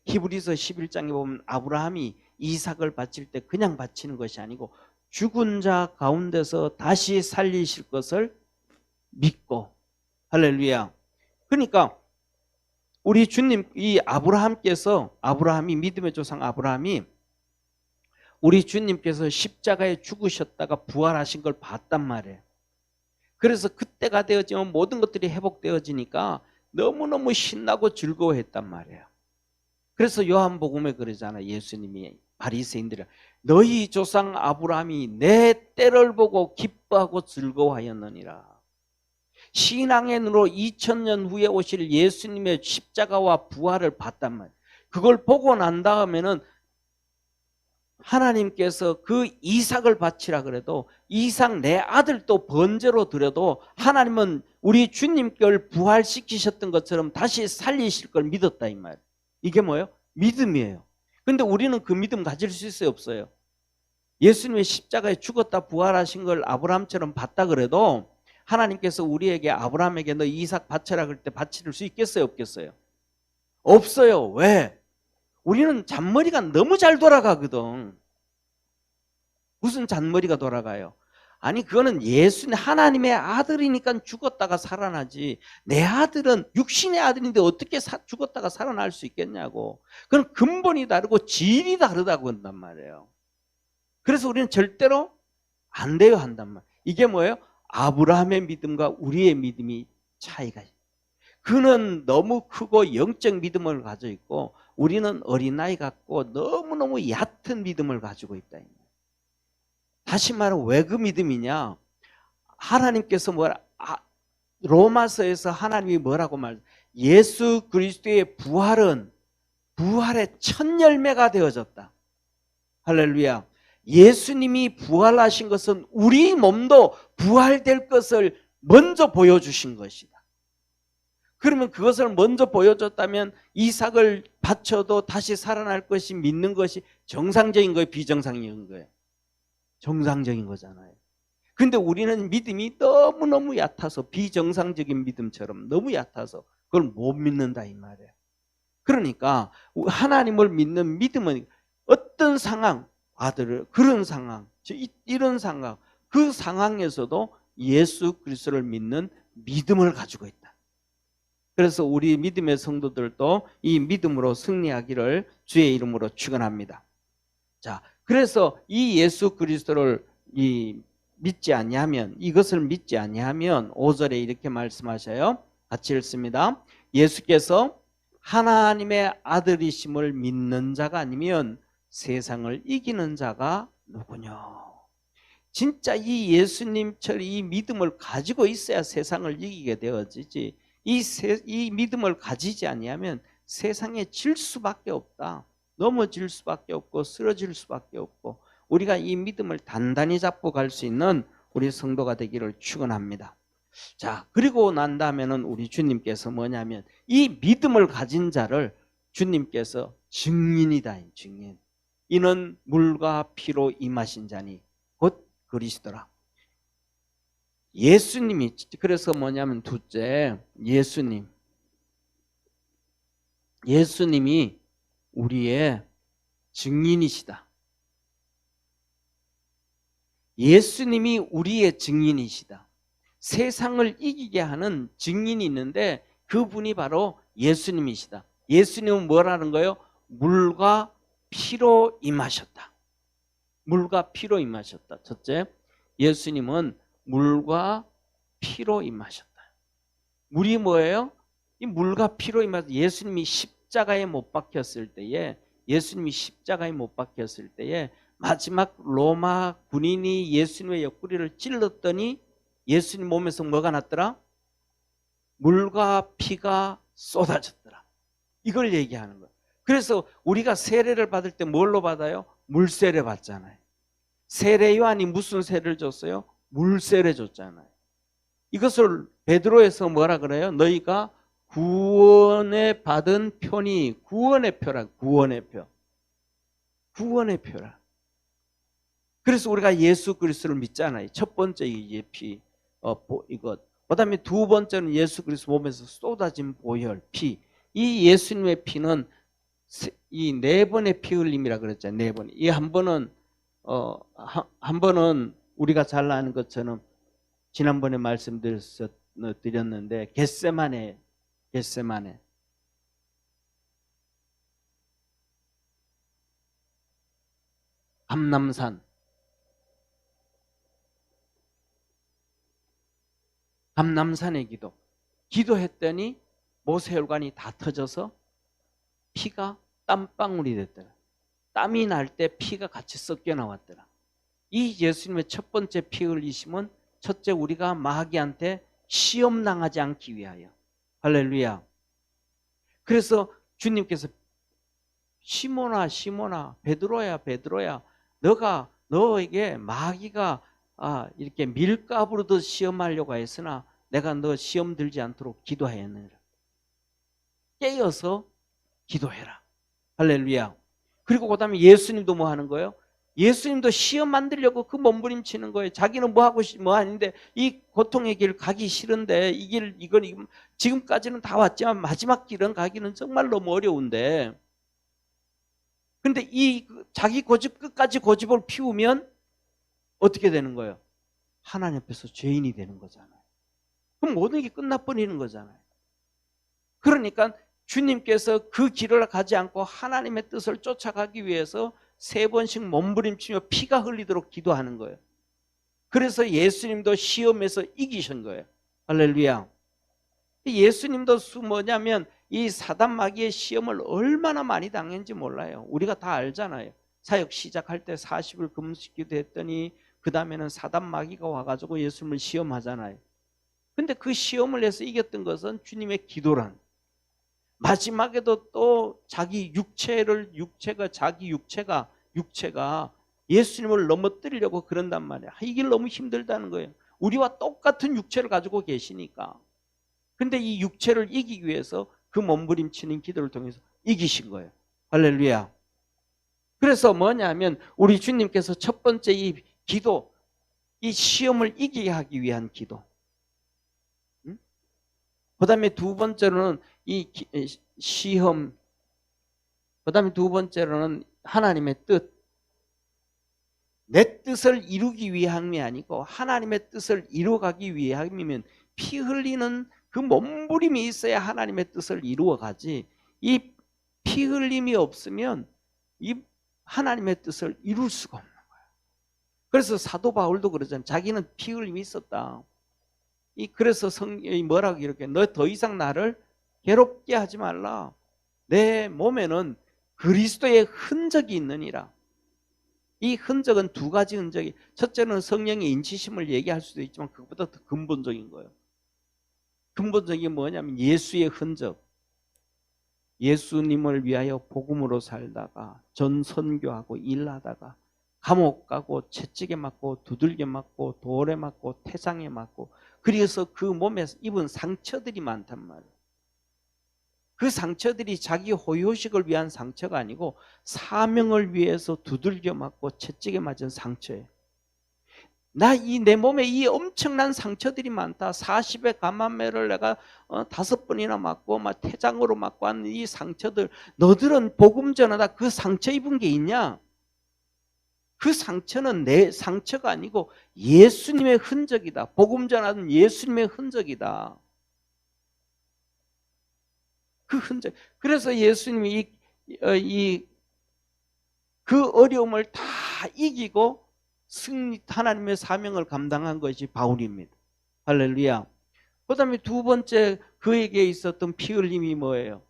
히브리서 11장에 보면 아브라함이 이삭을 바칠 때 그냥 바치는 것이 아니고 죽은 자 가운데서 다시 살리실 것을 믿고. 할렐루야. 그러니까 우리 주님, 이 아브라함이, 믿음의 조상 아브라함이 우리 주님께서 십자가에 죽으셨다가 부활하신 걸 봤단 말이에요. 그래서 그때가 되어지면 모든 것들이 회복되어지니까 너무너무 신나고 즐거워했단 말이에요. 그래서 요한복음에 그러잖아요. 예수님이 바리새인들이 너희 조상 아브라함이 내 때를 보고 기뻐하고 즐거워하였느니라. 신앙의 눈으로 2000년 후에 오실 예수님의 십자가와 부활을 봤단 말이에요. 그걸 보고 난 다음에는 하나님께서 그 이삭을 바치라 그래도 이삭 내 아들 또 번제로 드려도 하나님은 우리 주님께 부활시키셨던 것처럼 다시 살리실 걸 믿었다 이 말. 이게 뭐예요? 믿음이에요. 근데 우리는 그 믿음 가질 수 있어요, 없어요? 예수님의 십자가에 죽었다 부활하신 걸 아브라함처럼 봤다 그래도 하나님께서 우리에게 아브라함에게 너 이삭 바쳐라 그럴 때 바칠 수 있겠어요, 없겠어요? 없어요. 왜? 우리는 잔머리가 너무 잘 돌아가거든. 무슨 잔머리가 돌아가요? 아니 그거는 예수님 하나님의 아들이니까 죽었다가 살아나지, 내 아들은 육신의 아들인데 어떻게 죽었다가 살아날 수 있겠냐고. 그건 근본이 다르고 질이 다르다고 한단 말이에요. 그래서 우리는 절대로 안 돼요 한단 말이에요. 이게 뭐예요? 아브라함의 믿음과 우리의 믿음이 차이가 있어요. 그는 너무 크고 영적 믿음을 가지고 있고 우리는 어린아이 같고 너무너무 얕은 믿음을 가지고 있다. 다시 말하면 왜 그 믿음이냐? 하나님께서 로마서에서 하나님이 뭐라고 말? 예수 그리스도의 부활은 부활의 첫 열매가 되어졌다. 할렐루야. 예수님이 부활하신 것은 우리 몸도 부활될 것을 먼저 보여주신 것이다. 그러면 그것을 먼저 보여줬다면 이삭을 바쳐도 다시 살아날 것이 믿는 것이 정상적인 거예요, 비정상적인 거예요? 정상적인 거잖아요. 근데 우리는 믿음이 너무너무 얕아서, 비정상적인 믿음처럼 너무 얕아서 그걸 못 믿는다 이 말이에요. 그러니까 하나님을 믿는 믿음은 어떤 상황, 아들을 그런 상황, 이런 상황, 그 상황에서도 예수 그리스도를 믿는 믿음을 가지고 있다. 그래서 우리 믿음의 성도들도 이 믿음으로 승리하기를 주의 이름으로 축원합니다. 자, 그래서 이 예수 그리스도를 믿지 아니하면, 이것을 믿지 아니하면 5절에 이렇게 말씀하셔요. 같이 읽습니다. 예수께서 하나님의 아들이심을 믿는 자가 아니면 세상을 이기는 자가 누구냐. 진짜 이 예수님처럼 이 믿음을 가지고 있어야 세상을 이기게 되어지지, 이 믿음을 가지지 아니하면 세상에 질 수밖에 없다. 넘어질 수밖에 없고 쓰러질 수밖에 없고, 우리가 이 믿음을 단단히 잡고 갈 수 있는 우리 성도가 되기를 축원합니다. 자, 그리고 난 다음에는 우리 주님께서 뭐냐면 이 믿음을 가진 자를 주님께서 증인이다. 증인. 이는 물과 피로 임하신 자니 곧 그리스도라. 예수님이, 그래서 뭐냐면 둘째, 예수님이 우리의 증인이시다. 예수님이 우리의 증인이시다. 세상을 이기게 하는 증인이 있는데 그분이 바로 예수님이시다. 예수님은 뭐라는 거예요? 물과 피로 임하셨다. 물과 피로 임하셨다. 첫째, 예수님은 물과 피로 임하셨다. 물이 뭐예요? 이 물과 피로 임하셨다. 예수님이 십자가에 못 박혔을 때에, 마지막 로마 군인이 예수님의 옆구리를 찔렀더니 예수님 몸에서 뭐가 났더라? 물과 피가 쏟아졌더라. 이걸 얘기하는 거예요. 그래서 우리가 세례를 받을 때 뭘로 받아요? 물세례 받잖아요. 세례 요한이 무슨 세례를 줬어요? 물세례 줬잖아요. 이것을 베드로에서 뭐라 그래요? 너희가 구원에 받은 표니, 구원의 표라. 구원의 표라. 그래서 우리가 예수 그리스도를 믿잖아요. 첫 번째 이제 피, 이것. 그다음에 두 번째는 예수 그리스도 몸에서 쏟아진 보혈, 피. 이 예수님의 피는 이 네 번의 피 흘림이라 그랬잖아요. 네 번. 이 한 번은 한 번은 우리가 잘 아는 것처럼 지난번에 말씀드렸는데 겟세마네 감남산의 기도했더니 모세혈관이 다 터져서 피가 땀방울이 됐더라. 땀이 날 때 피가 같이 섞여 나왔더라. 이 예수님의 첫 번째 피 흘리심은 첫째 우리가 마귀한테 시험 당하지 않기 위하여. 할렐루야. 그래서 주님께서 시몬아 베드로야 너에게 마귀가 이렇게 밀가부르듯 시험하려고 했으나 내가 너 시험 들지 않도록 기도하였느니라. 깨어서 기도해라. 할렐루야. 그리고 그 다음에 예수님도 뭐 하는 거예요? 예수님도 시험 만들려고 그 몸부림치는 거예요. 자기는 뭐 하는데 이 고통의 길 가기 싫은데 이건 지금까지는 다 왔지만 마지막 길은 가기는 정말 너무 어려운데, 근데 이 자기 고집 끝까지 고집을 피우면 어떻게 되는 거예요? 하나님 앞에서 죄인이 되는 거잖아요. 그럼 모든 게 끝나버리는 거잖아요. 그러니까 주님께서 그 길을 가지 않고 하나님의 뜻을 쫓아가기 위해서 3번씩 몸부림치며 피가 흘리도록 기도하는 거예요. 그래서 예수님도 시험에서 이기신 거예요. 할렐루야. 예수님도 뭐냐면 이 사단 마귀의 시험을 얼마나 많이 당했는지 몰라요. 우리가 다 알잖아요. 사역 시작할 때 40일 금식기도 했더니 그 다음에는 사단 마귀가 와가지고 예수님을 시험하잖아요. 근데 그 시험을 해서 이겼던 것은 주님의 기도란. 마지막에도 또 자기 육체가 예수님을 넘어뜨리려고 그런단 말이야. 이게 너무 힘들다는 거예요. 우리와 똑같은 육체를 가지고 계시니까. 근데 이 육체를 이기기 위해서 그 몸부림치는 기도를 통해서 이기신 거예요. 할렐루야. 그래서 뭐냐면 우리 주님께서 첫 번째 이 기도, 이 시험을 이기게 하기 위한 기도. 그 다음에 두 번째로는 시험, 그 다음에 두 번째로는 하나님의 뜻. 내 뜻을 이루기 위함이 아니고 하나님의 뜻을 이루어가기 위함이면 피 흘리는 그 몸부림이 있어야 하나님의 뜻을 이루어가지, 이 피 흘림이 없으면 이 하나님의 뜻을 이룰 수가 없는 거야. 그래서 사도 바울도 그러잖아요. 자기는 피 흘림이 있었다. 그래서 성경이 뭐라고 이렇게 너 더 이상 나를 괴롭게 하지 말라. 내 몸에는 그리스도의 흔적이 있느니라. 이 흔적은 두 가지 흔적이, 첫째는 성령의 인치심을 얘기할 수도 있지만 그것보다 더 근본적인 거예요. 근본적인 게 뭐냐면 예수의 흔적. 예수님을 위하여 복음으로 살다가 전선교하고 일하다가 감옥 가고 채찍에 맞고 두들겨 맞고 돌에 맞고 태상에 맞고, 그래서 그 몸에 입은 상처들이 많단 말이에요. 그 상처들이 자기 호요식을 위한 상처가 아니고 사명을 위해서 두들겨 맞고 채찍에 맞은 상처예요. 내 몸에 이 엄청난 상처들이 많다. 40의 감암매를 내가 5번이나 맞고 막 태장으로 맞고 하는 이 상처들, 너들은 복음 전하다 그 상처 입은 게 있냐? 그 상처는 내 상처가 아니고 예수님의 흔적이다. 복음 전하는 예수님의 흔적이다. 그 흔적. 그래서 예수님이 그 어려움을 다 이기고 하나님의 사명을 감당한 것이 바울입니다. 할렐루야. 그 다음에 두 번째 그에게 있었던 피 흘림이 뭐예요?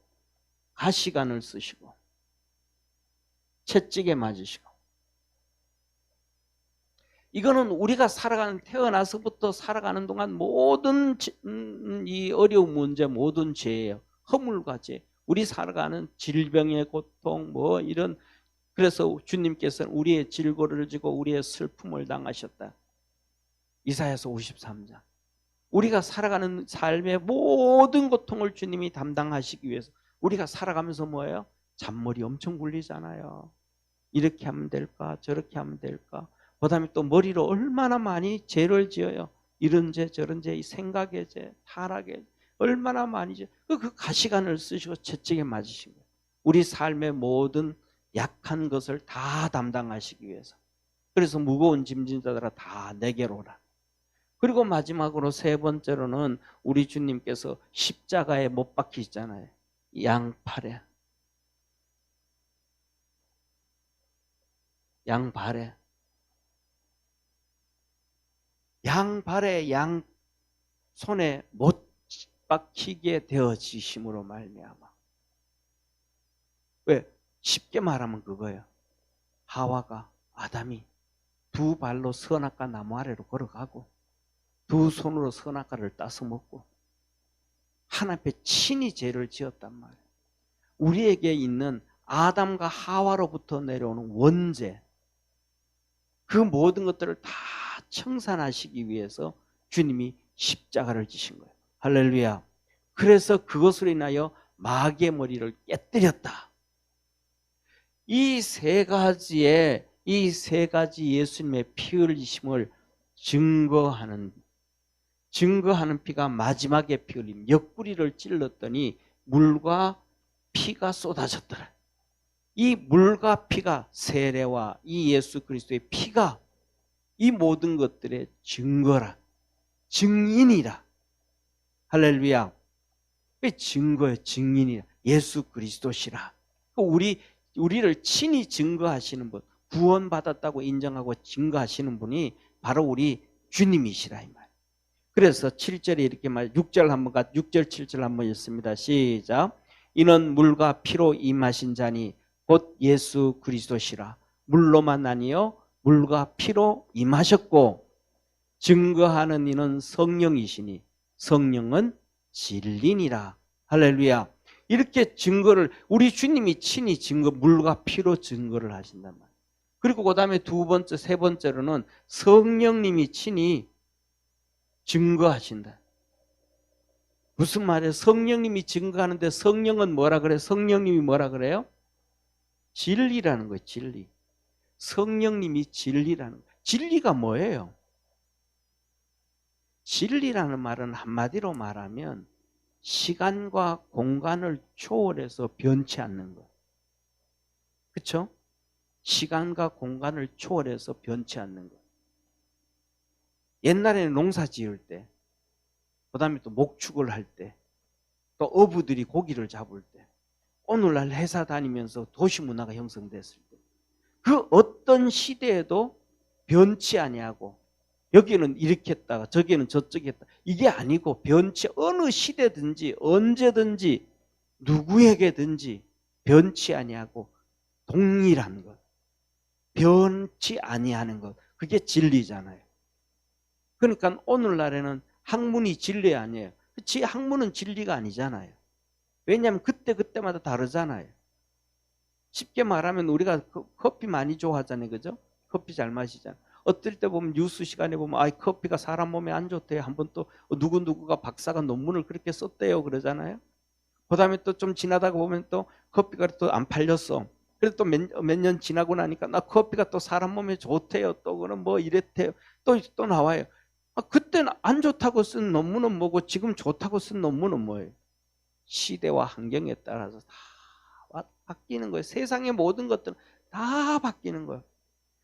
가시관을 쓰시고 채찍에 맞으시고. 이거는 우리가 태어나서부터 살아가는 동안 모든 이 어려운 문제, 모든 죄예요. 허물과 죄, 우리 살아가는 질병의 고통, 이런. 그래서 주님께서는 우리의 질고를 지고 우리의 슬픔을 당하셨다. 이사야서 53장. 우리가 살아가는 삶의 모든 고통을 주님이 담당하시기 위해서. 우리가 살아가면서 뭐예요? 잔머리 엄청 굴리잖아요. 이렇게 하면 될까? 저렇게 하면 될까? 그 다음에 또 머리로 얼마나 많이 죄를 지어요. 이런 죄 저런 죄, 이 생각의 죄, 타락의 죄, 얼마나 많이 죄. 그 가시관을 쓰시고 채찍에 맞으신 거예요. 우리 삶의 모든 약한 것을 다 담당하시기 위해서. 그래서 무거운 짐진 자들아 다 내게로 오라. 그리고 마지막으로 세 번째로는 우리 주님께서 십자가에 못 박히시잖아요. 양팔에, 양발에, 양발에, 양손에 못 박히게 되어지심으로 말미암아. 왜? 쉽게 말하면 그거예요. 하와가, 아담이 두 발로 선악과 나무 아래로 걸어가고 두 손으로 선악과를 따서 먹고 하나님 앞에 친히 죄를 지었단 말이에요. 우리에게 있는 아담과 하와로부터 내려오는 원죄, 그 모든 것들을 다 청산하시기 위해서 주님이 십자가를 지신 거예요. 할렐루야. 그래서 그것으로 인하여 마귀의 머리를 깨뜨렸다. 이 세 가지 예수님의 피 흘리심을 증거하는 피가 마지막에 피 흘림, 옆구리를 찔렀더니 물과 피가 쏟아졌더라. 이 물과 피가, 세례와 이 예수 그리스도의 피가 이 모든 것들의 증거라, 증인이라. 할렐루야. 왜 증거예요? 증인이라. 예수 그리스도시라. 우리를 친히 증거하시는 분, 구원받았다고 인정하고 증거하시는 분이 바로 우리 주님이시라 이 말. 그래서 7절에 이렇게 6절 한번 6절 7절 한번 읽습니다. 시작. 이는 물과 피로 임하신 자니 곧 예수 그리스도시라. 물로만 아니요 물과 피로 임하셨고 증거하는 이는 성령이시니 성령은 진리니라. 할렐루야. 이렇게 증거를 우리 주님이 친히 물과 피로 증거를 하신단 말이에요. 그리고 그 다음에 두 번째, 세 번째로는 성령님이 친히 증거하신다. 무슨 말이에요? 성령님이 증거하는데 성령은 뭐라 그래요? 성령님이 뭐라 그래요? 진리라는 거예요. 진리. 성령님이 진리라는 거예요. 진리가 뭐예요? 진리라는 말은 한마디로 말하면 시간과 공간을 초월해서 변치 않는 것. 그렇죠? 시간과 공간을 초월해서 변치 않는 것. 옛날에는 농사 지을 때, 그 다음에 또 목축을 할 때, 또 어부들이 고기를 잡을 때, 오늘날 회사 다니면서 도시 문화가 형성됐을 때, 그 어떤 시대에도 변치 아니하고 여기는 이렇게 했다가 저기는 저쪽에 했다. 이게 아니고 어느 시대든지 언제든지 누구에게든지 변치 아니하고 동일한 것, 변치 아니하는 것, 그게 진리잖아요. 그러니까 오늘날에는 학문이 진리 아니에요. 그치? 학문은 진리가 아니잖아요. 왜냐하면 그때마다 다르잖아요. 쉽게 말하면 우리가 커피 많이 좋아하잖아요. 그죠? 커피 잘 마시잖아요. 어떨 때 보면 뉴스 시간에 보면 커피가 사람 몸에 안 좋대요. 한번 또 누구누구가 박사가 논문을 그렇게 썼대요. 그러잖아요. 그 다음에 또 좀 지나다가 보면 또 커피가 또 안 팔렸어. 그래도 또 몇 년 지나고 나니까 나 커피가 또 사람 몸에 좋대요. 또 그는 뭐 이랬대요. 또 나와요. 그때는 안 좋다고 쓴 논문은 뭐고 지금 좋다고 쓴 논문은 뭐예요? 시대와 환경에 따라서 다 바뀌는 거예요. 세상의 모든 것들은 다 바뀌는 거예요.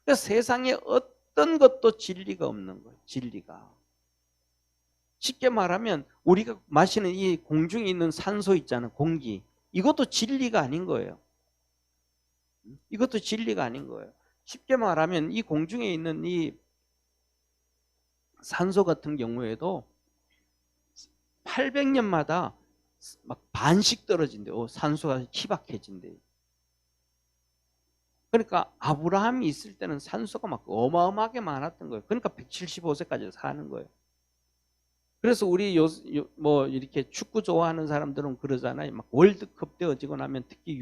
그래서 세상에 어떤 것도 진리가 없는 거예요. 진리가. 쉽게 말하면 우리가 마시는 이 공중에 있는 산소 있잖아요. 공기. 이것도 진리가 아닌 거예요. 이것도 진리가 아닌 거예요. 쉽게 말하면 이 공중에 있는 이 산소 같은 경우에도 800년마다 막 반씩 떨어진대요. 산소가 희박해진대요. 그러니까 아브라함이 있을 때는 산소가 막 어마어마하게 많았던 거예요. 그러니까 175세까지 사는 거예요. 그래서 우리 뭐 이렇게 축구 좋아하는 사람들은 그러잖아요. 막 월드컵 되어지고 나면 특히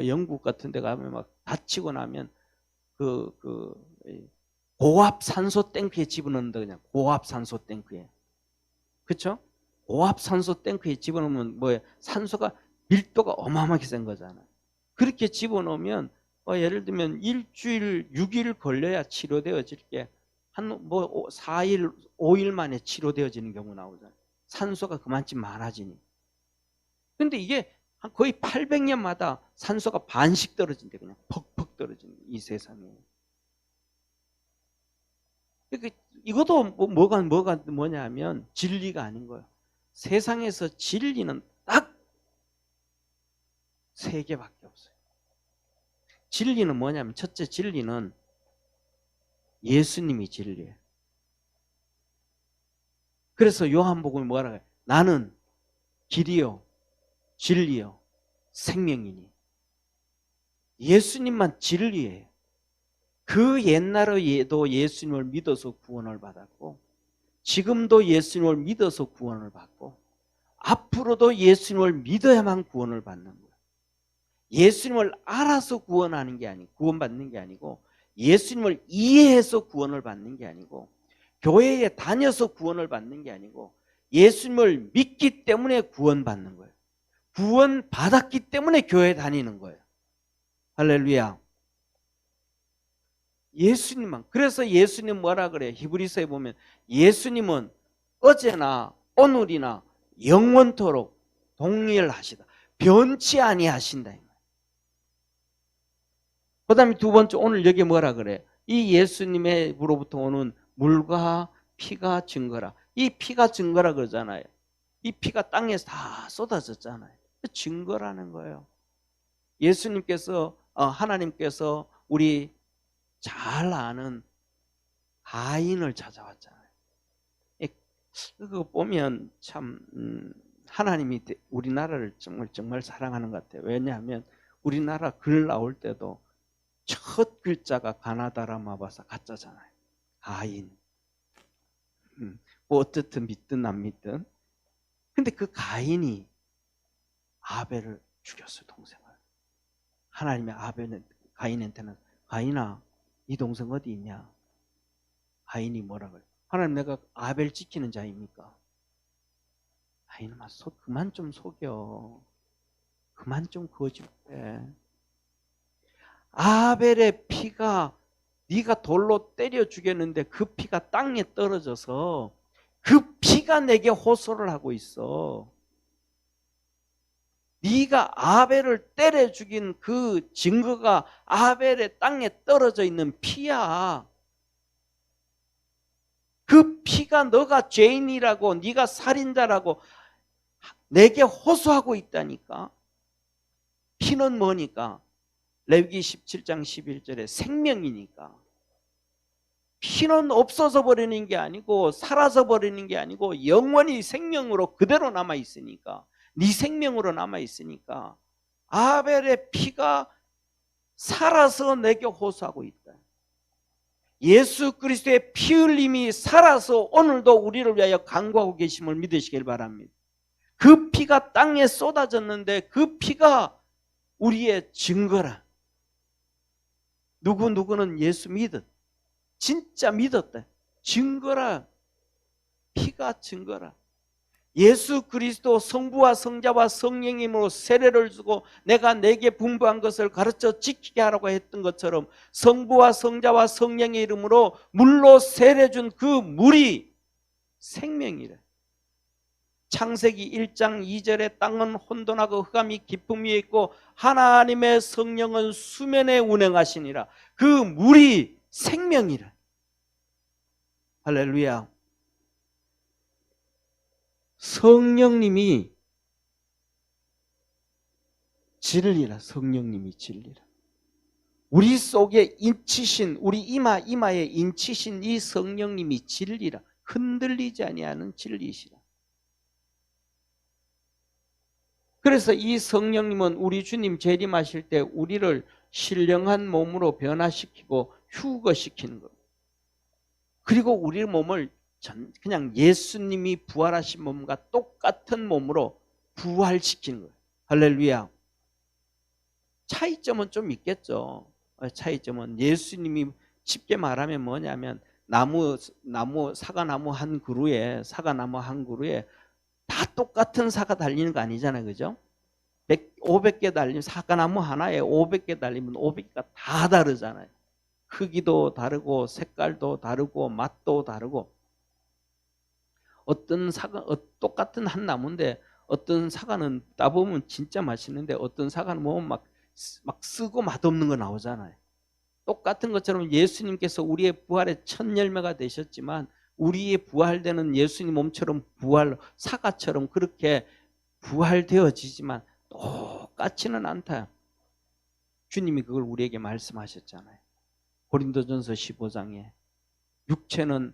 영국 같은 데 가면 막 다치고 나면 그 고압 산소 탱크에 집어넣는다. 그냥 고압 산소 탱크에. 그렇죠? 고압 산소 탱크에 집어넣으면 뭐예요? 산소가 밀도가 어마어마하게 센 거잖아요. 그렇게 집어넣으면 예를 들면 일주일 6일 걸려야 치료되어질 게 한 4일 5일 만에 치료되어지는 경우 나오잖아요. 산소가 그만큼 많아지니. 근데 이게 거의 800년마다 산소가 반씩 떨어진대. 그냥 퍽퍽 떨어진대. 이 세상에. 그러니까 이것도 뭐가 뭐냐면 진리가 아닌 거예요. 세상에서 진리는 딱 세 개밖에 없어요. 진리는 뭐냐면 첫째 진리는 예수님이 진리예요. 그래서 요한복음이 뭐라고 해요? 나는 길이요 진리요 생명이니. 예수님만 진리예요. 그 옛날에도 예수님을 믿어서 구원을 받았고 지금도 예수님을 믿어서 구원을 받고 앞으로도 예수님을 믿어야만 구원을 받는 거예요. 예수님을 알아서 구원하는 게 아니고 구원받는 게 아니고 예수님을 이해해서 구원을 받는 게 아니고 교회에 다녀서 구원을 받는 게 아니고 예수님을 믿기 때문에 구원받는 거예요. 구원받았기 때문에 교회에 다니는 거예요. 할렐루야. 예수님만. 그래서 예수님 뭐라 그래요? 히브리서에 보면 예수님은 어제나 오늘이나 영원토록 동일하시다. 변치 아니하신다. 그 다음에 두 번째 오늘 여기 뭐라 그래? 이 예수님으로부터 오는 물과 피가 증거라. 이 피가 증거라 그러잖아요. 이 피가 땅에서 다 쏟아졌잖아요. 증거라는 거예요. 예수님께서 하나님께서 우리 잘 아는 가인을 찾아왔잖아요. 그거 보면 참 하나님이 우리나라를 정말 사랑하는 것 같아요. 왜냐하면 우리나라 글 나올 때도 첫 글자가 가나다라마바사 가짜잖아요. 가인. 뭐 어떻든 믿든 안 믿든. 근데 그 가인이 아벨을 죽였어요. 동생을. 하나님의 가인한테는 가인아 이 동생 어디 있냐? 가인이 뭐라 그래? 하나님 내가 아벨 지키는 자입니까? 가인아 그만 좀 속여. 그만 좀 거짓해. 아벨의 피가 네가 돌로 때려 죽였는데 그 피가 땅에 떨어져서 그 피가 내게 호소를 하고 있어. 네가 아벨을 때려 죽인 그 증거가 아벨의 땅에 떨어져 있는 피야. 그 피가 너가 죄인이라고 네가 살인자라고 내게 호소하고 있다니까. 피는 뭐니까? 레위기 17장 11절에 생명이니까. 피는 없어져 버리는 게 아니고 사라져 버리는 게 아니고 영원히 생명으로 그대로 남아 있으니까. 네 생명으로 남아 있으니까 아벨의 피가 살아서 내게 호소하고 있다. 예수 그리스도의 피 흘림이 살아서 오늘도 우리를 위하여 간구하고 계심을 믿으시길 바랍니다. 그 피가 땅에 쏟아졌는데 그 피가 우리의 증거라. 누구는 예수 믿었. 진짜 믿었다. 증거라. 피가 증거라. 예수 그리스도 성부와 성자와 성령님으로 세례를 주고 내가 내게 분부한 것을 가르쳐 지키게 하라고 했던 것처럼 성부와 성자와 성령의 이름으로 물로 세례 준 그 물이 생명이래. 창세기 1장 2절에 땅은 혼돈하고 흑암이 깊음 위에 있고 하나님의 성령은 수면에 운행하시니라. 그 물이 생명이래. 할렐루야. 성령님이 진리라. 성령님이 진리라. 우리 속에 인치신 우리 이마에 인치신 이 성령님이 진리라. 흔들리지 아니하는 진리시라. 그래서 이 성령님은 우리 주님 재림하실 때 우리를 신령한 몸으로 변화시키고 휴거시키는 겁니다. 그리고 우리 몸을 그냥 예수님이 부활하신 몸과 똑같은 몸으로 부활시키는 거예요. 할렐루야. 차이점은 좀 있겠죠. 차이점은 예수님이 쉽게 말하면 뭐냐면 사과나무 한 그루에 다 똑같은 사과 달리는 거 아니잖아요. 그죠? 500개 달리면 사과나무 하나에 500개 달리면 500개가 다 다르잖아요. 크기도 다르고 색깔도 다르고 맛도 다르고 어떤 사과 똑같은 한 나무인데 어떤 사과는 따보면 진짜 맛있는데 어떤 사과는 먹으면 막 쓰고 맛없는 거 나오잖아요. 똑같은 것처럼 예수님께서 우리의 부활의 첫 열매가 되셨지만 우리의 부활되는 예수님 몸처럼 부활, 사과처럼 그렇게 부활되어지지만 똑같지는 않다. 주님이 그걸 우리에게 말씀하셨잖아요. 고린도전서 15장에 육체는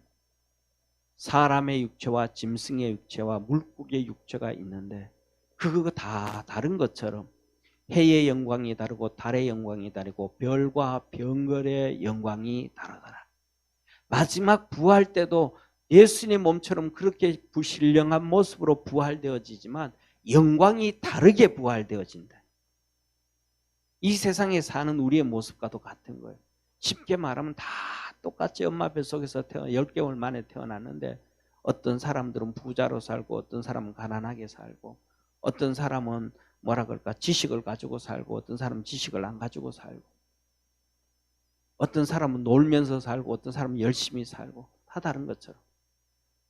사람의 육체와 짐승의 육체와 물고기의 육체가 있는데 그거 다 다른 것처럼 해의 영광이 다르고 달의 영광이 다르고 별과 병걸의 영광이 다르더라. 마지막 부활 때도 예수님 몸처럼 그렇게 신령한 모습으로 부활되어지지만 영광이 다르게 부활되어진다. 이 세상에 사는 우리의 모습과도 같은 거예요. 쉽게 말하면 다 똑같이 엄마 뱃속에서 10개월 만에 태어났는데 어떤 사람들은 부자로 살고 어떤 사람은 가난하게 살고 어떤 사람은 뭐라 그럴까 지식을 가지고 살고 어떤 사람은 지식을 안 가지고 살고 어떤 사람은 놀면서 살고 어떤 사람은 열심히 살고 다 다른 것처럼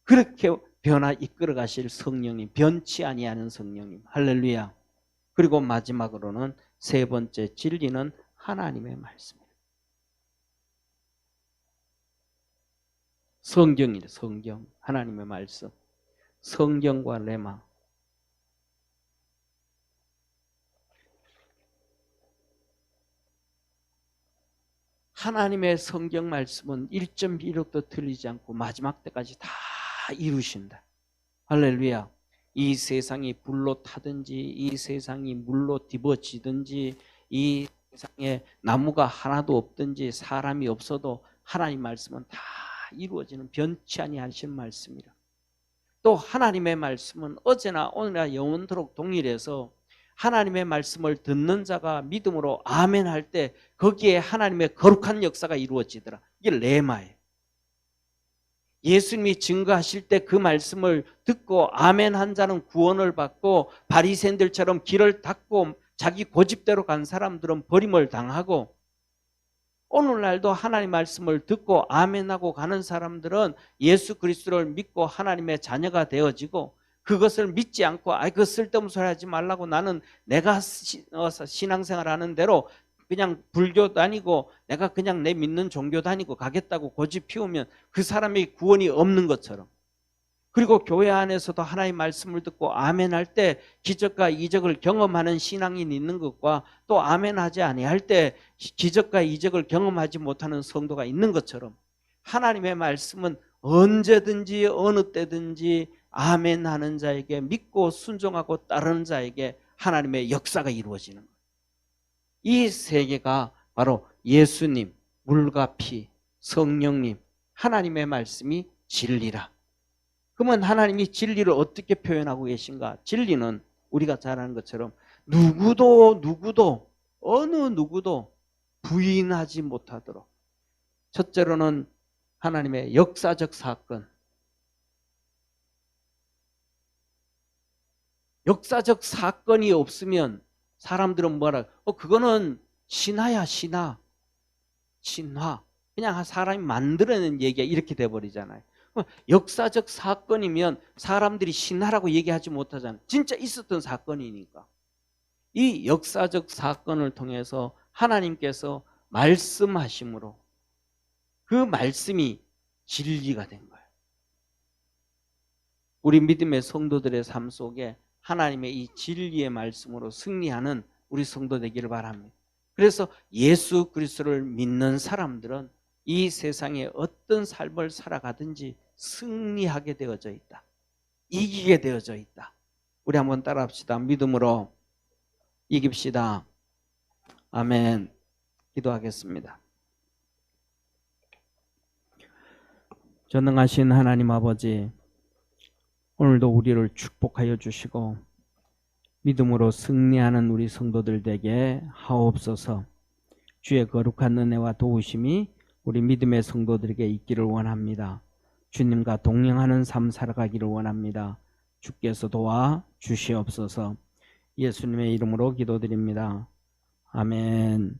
그렇게 변화 이끌어 가실 성령님, 변치 아니하는 성령님, 할렐루야. 그리고 마지막으로는 세 번째 진리는 하나님의 말씀입니다. 성경이래. 성경, 하나님의 말씀, 성경과 레마. 하나님의 성경 말씀은 1.1도 틀리지 않고 마지막 때까지 다 이루신다. 할렐루야. 이 세상이 불로 타든지 이 세상이 물로 뒤집어지든지 이 세상에 나무가 하나도 없든지 사람이 없어도 하나님 말씀은 다 이루어지는 변치 아니하신 말씀이라. 또 하나님의 말씀은 어제나 오늘이나 영원토록 동일해서 하나님의 말씀을 듣는 자가 믿음으로 아멘 할 때 거기에 하나님의 거룩한 역사가 이루어지더라. 이게 레마예요. 예수님이 증거하실 때 그 말씀을 듣고 아멘 한 자는 구원을 받고 바리새인들처럼 길을 닫고 자기 고집대로 간 사람들은 버림을 당하고 오늘날도 하나님 말씀을 듣고 아멘하고 가는 사람들은 예수 그리스도를 믿고 하나님의 자녀가 되어지고 그것을 믿지 않고 그 쓸데없는 소리 하지 말라고 나는 내가 신앙생활 하는 대로 그냥 불교 다니고 내가 그냥 내 믿는 종교 다니고 가겠다고 고집 피우면 그 사람의 구원이 없는 것처럼 그리고 교회 안에서도 하나님의 말씀을 듣고 아멘할 때 기적과 이적을 경험하는 신앙인이 있는 것과 또 아멘하지 아니할 때 기적과 이적을 경험하지 못하는 성도가 있는 것처럼 하나님의 말씀은 언제든지 어느 때든지 아멘하는 자에게 믿고 순종하고 따르는 자에게 하나님의 역사가 이루어지는 거예요. 이 세 개가 바로 예수님, 물과 피, 성령님, 하나님의 말씀이 진리라. 그러면 하나님이 진리를 어떻게 표현하고 계신가? 진리는 우리가 잘 아는 것처럼 누구도 어느 누구도 부인하지 못하도록 첫째로는 하나님의 역사적 사건, 역사적 사건이 없으면 사람들은 뭐라 그거는 신화야 신화 그냥 사람이 만들어낸 얘기야 이렇게 돼버리잖아요. 역사적 사건이면 사람들이 신화라고 얘기하지 못하잖아요. 진짜 있었던 사건이니까. 이 역사적 사건을 통해서 하나님께서 말씀하심으로 그 말씀이 진리가 된 거예요. 우리 믿음의 성도들의 삶 속에 하나님의 이 진리의 말씀으로 승리하는 우리 성도 되기를 바랍니다. 그래서 예수 그리스도를 믿는 사람들은 이 세상에 어떤 삶을 살아가든지 승리하게 되어져 있다. 이기게 되어져 있다. 우리 한번 따라합시다. 믿음으로 이깁시다. 아멘. 기도하겠습니다. 전능하신 하나님 아버지, 오늘도 우리를 축복하여 주시고 믿음으로 승리하는 우리 성도들 되게 하옵소서. 주의 거룩한 은혜와 도우심이 우리 믿음의 성도들에게 있기를 원합니다. 주님과 동행하는 삶 살아가기를 원합니다. 주께서 도와 주시옵소서. 예수님의 이름으로 기도드립니다. 아멘.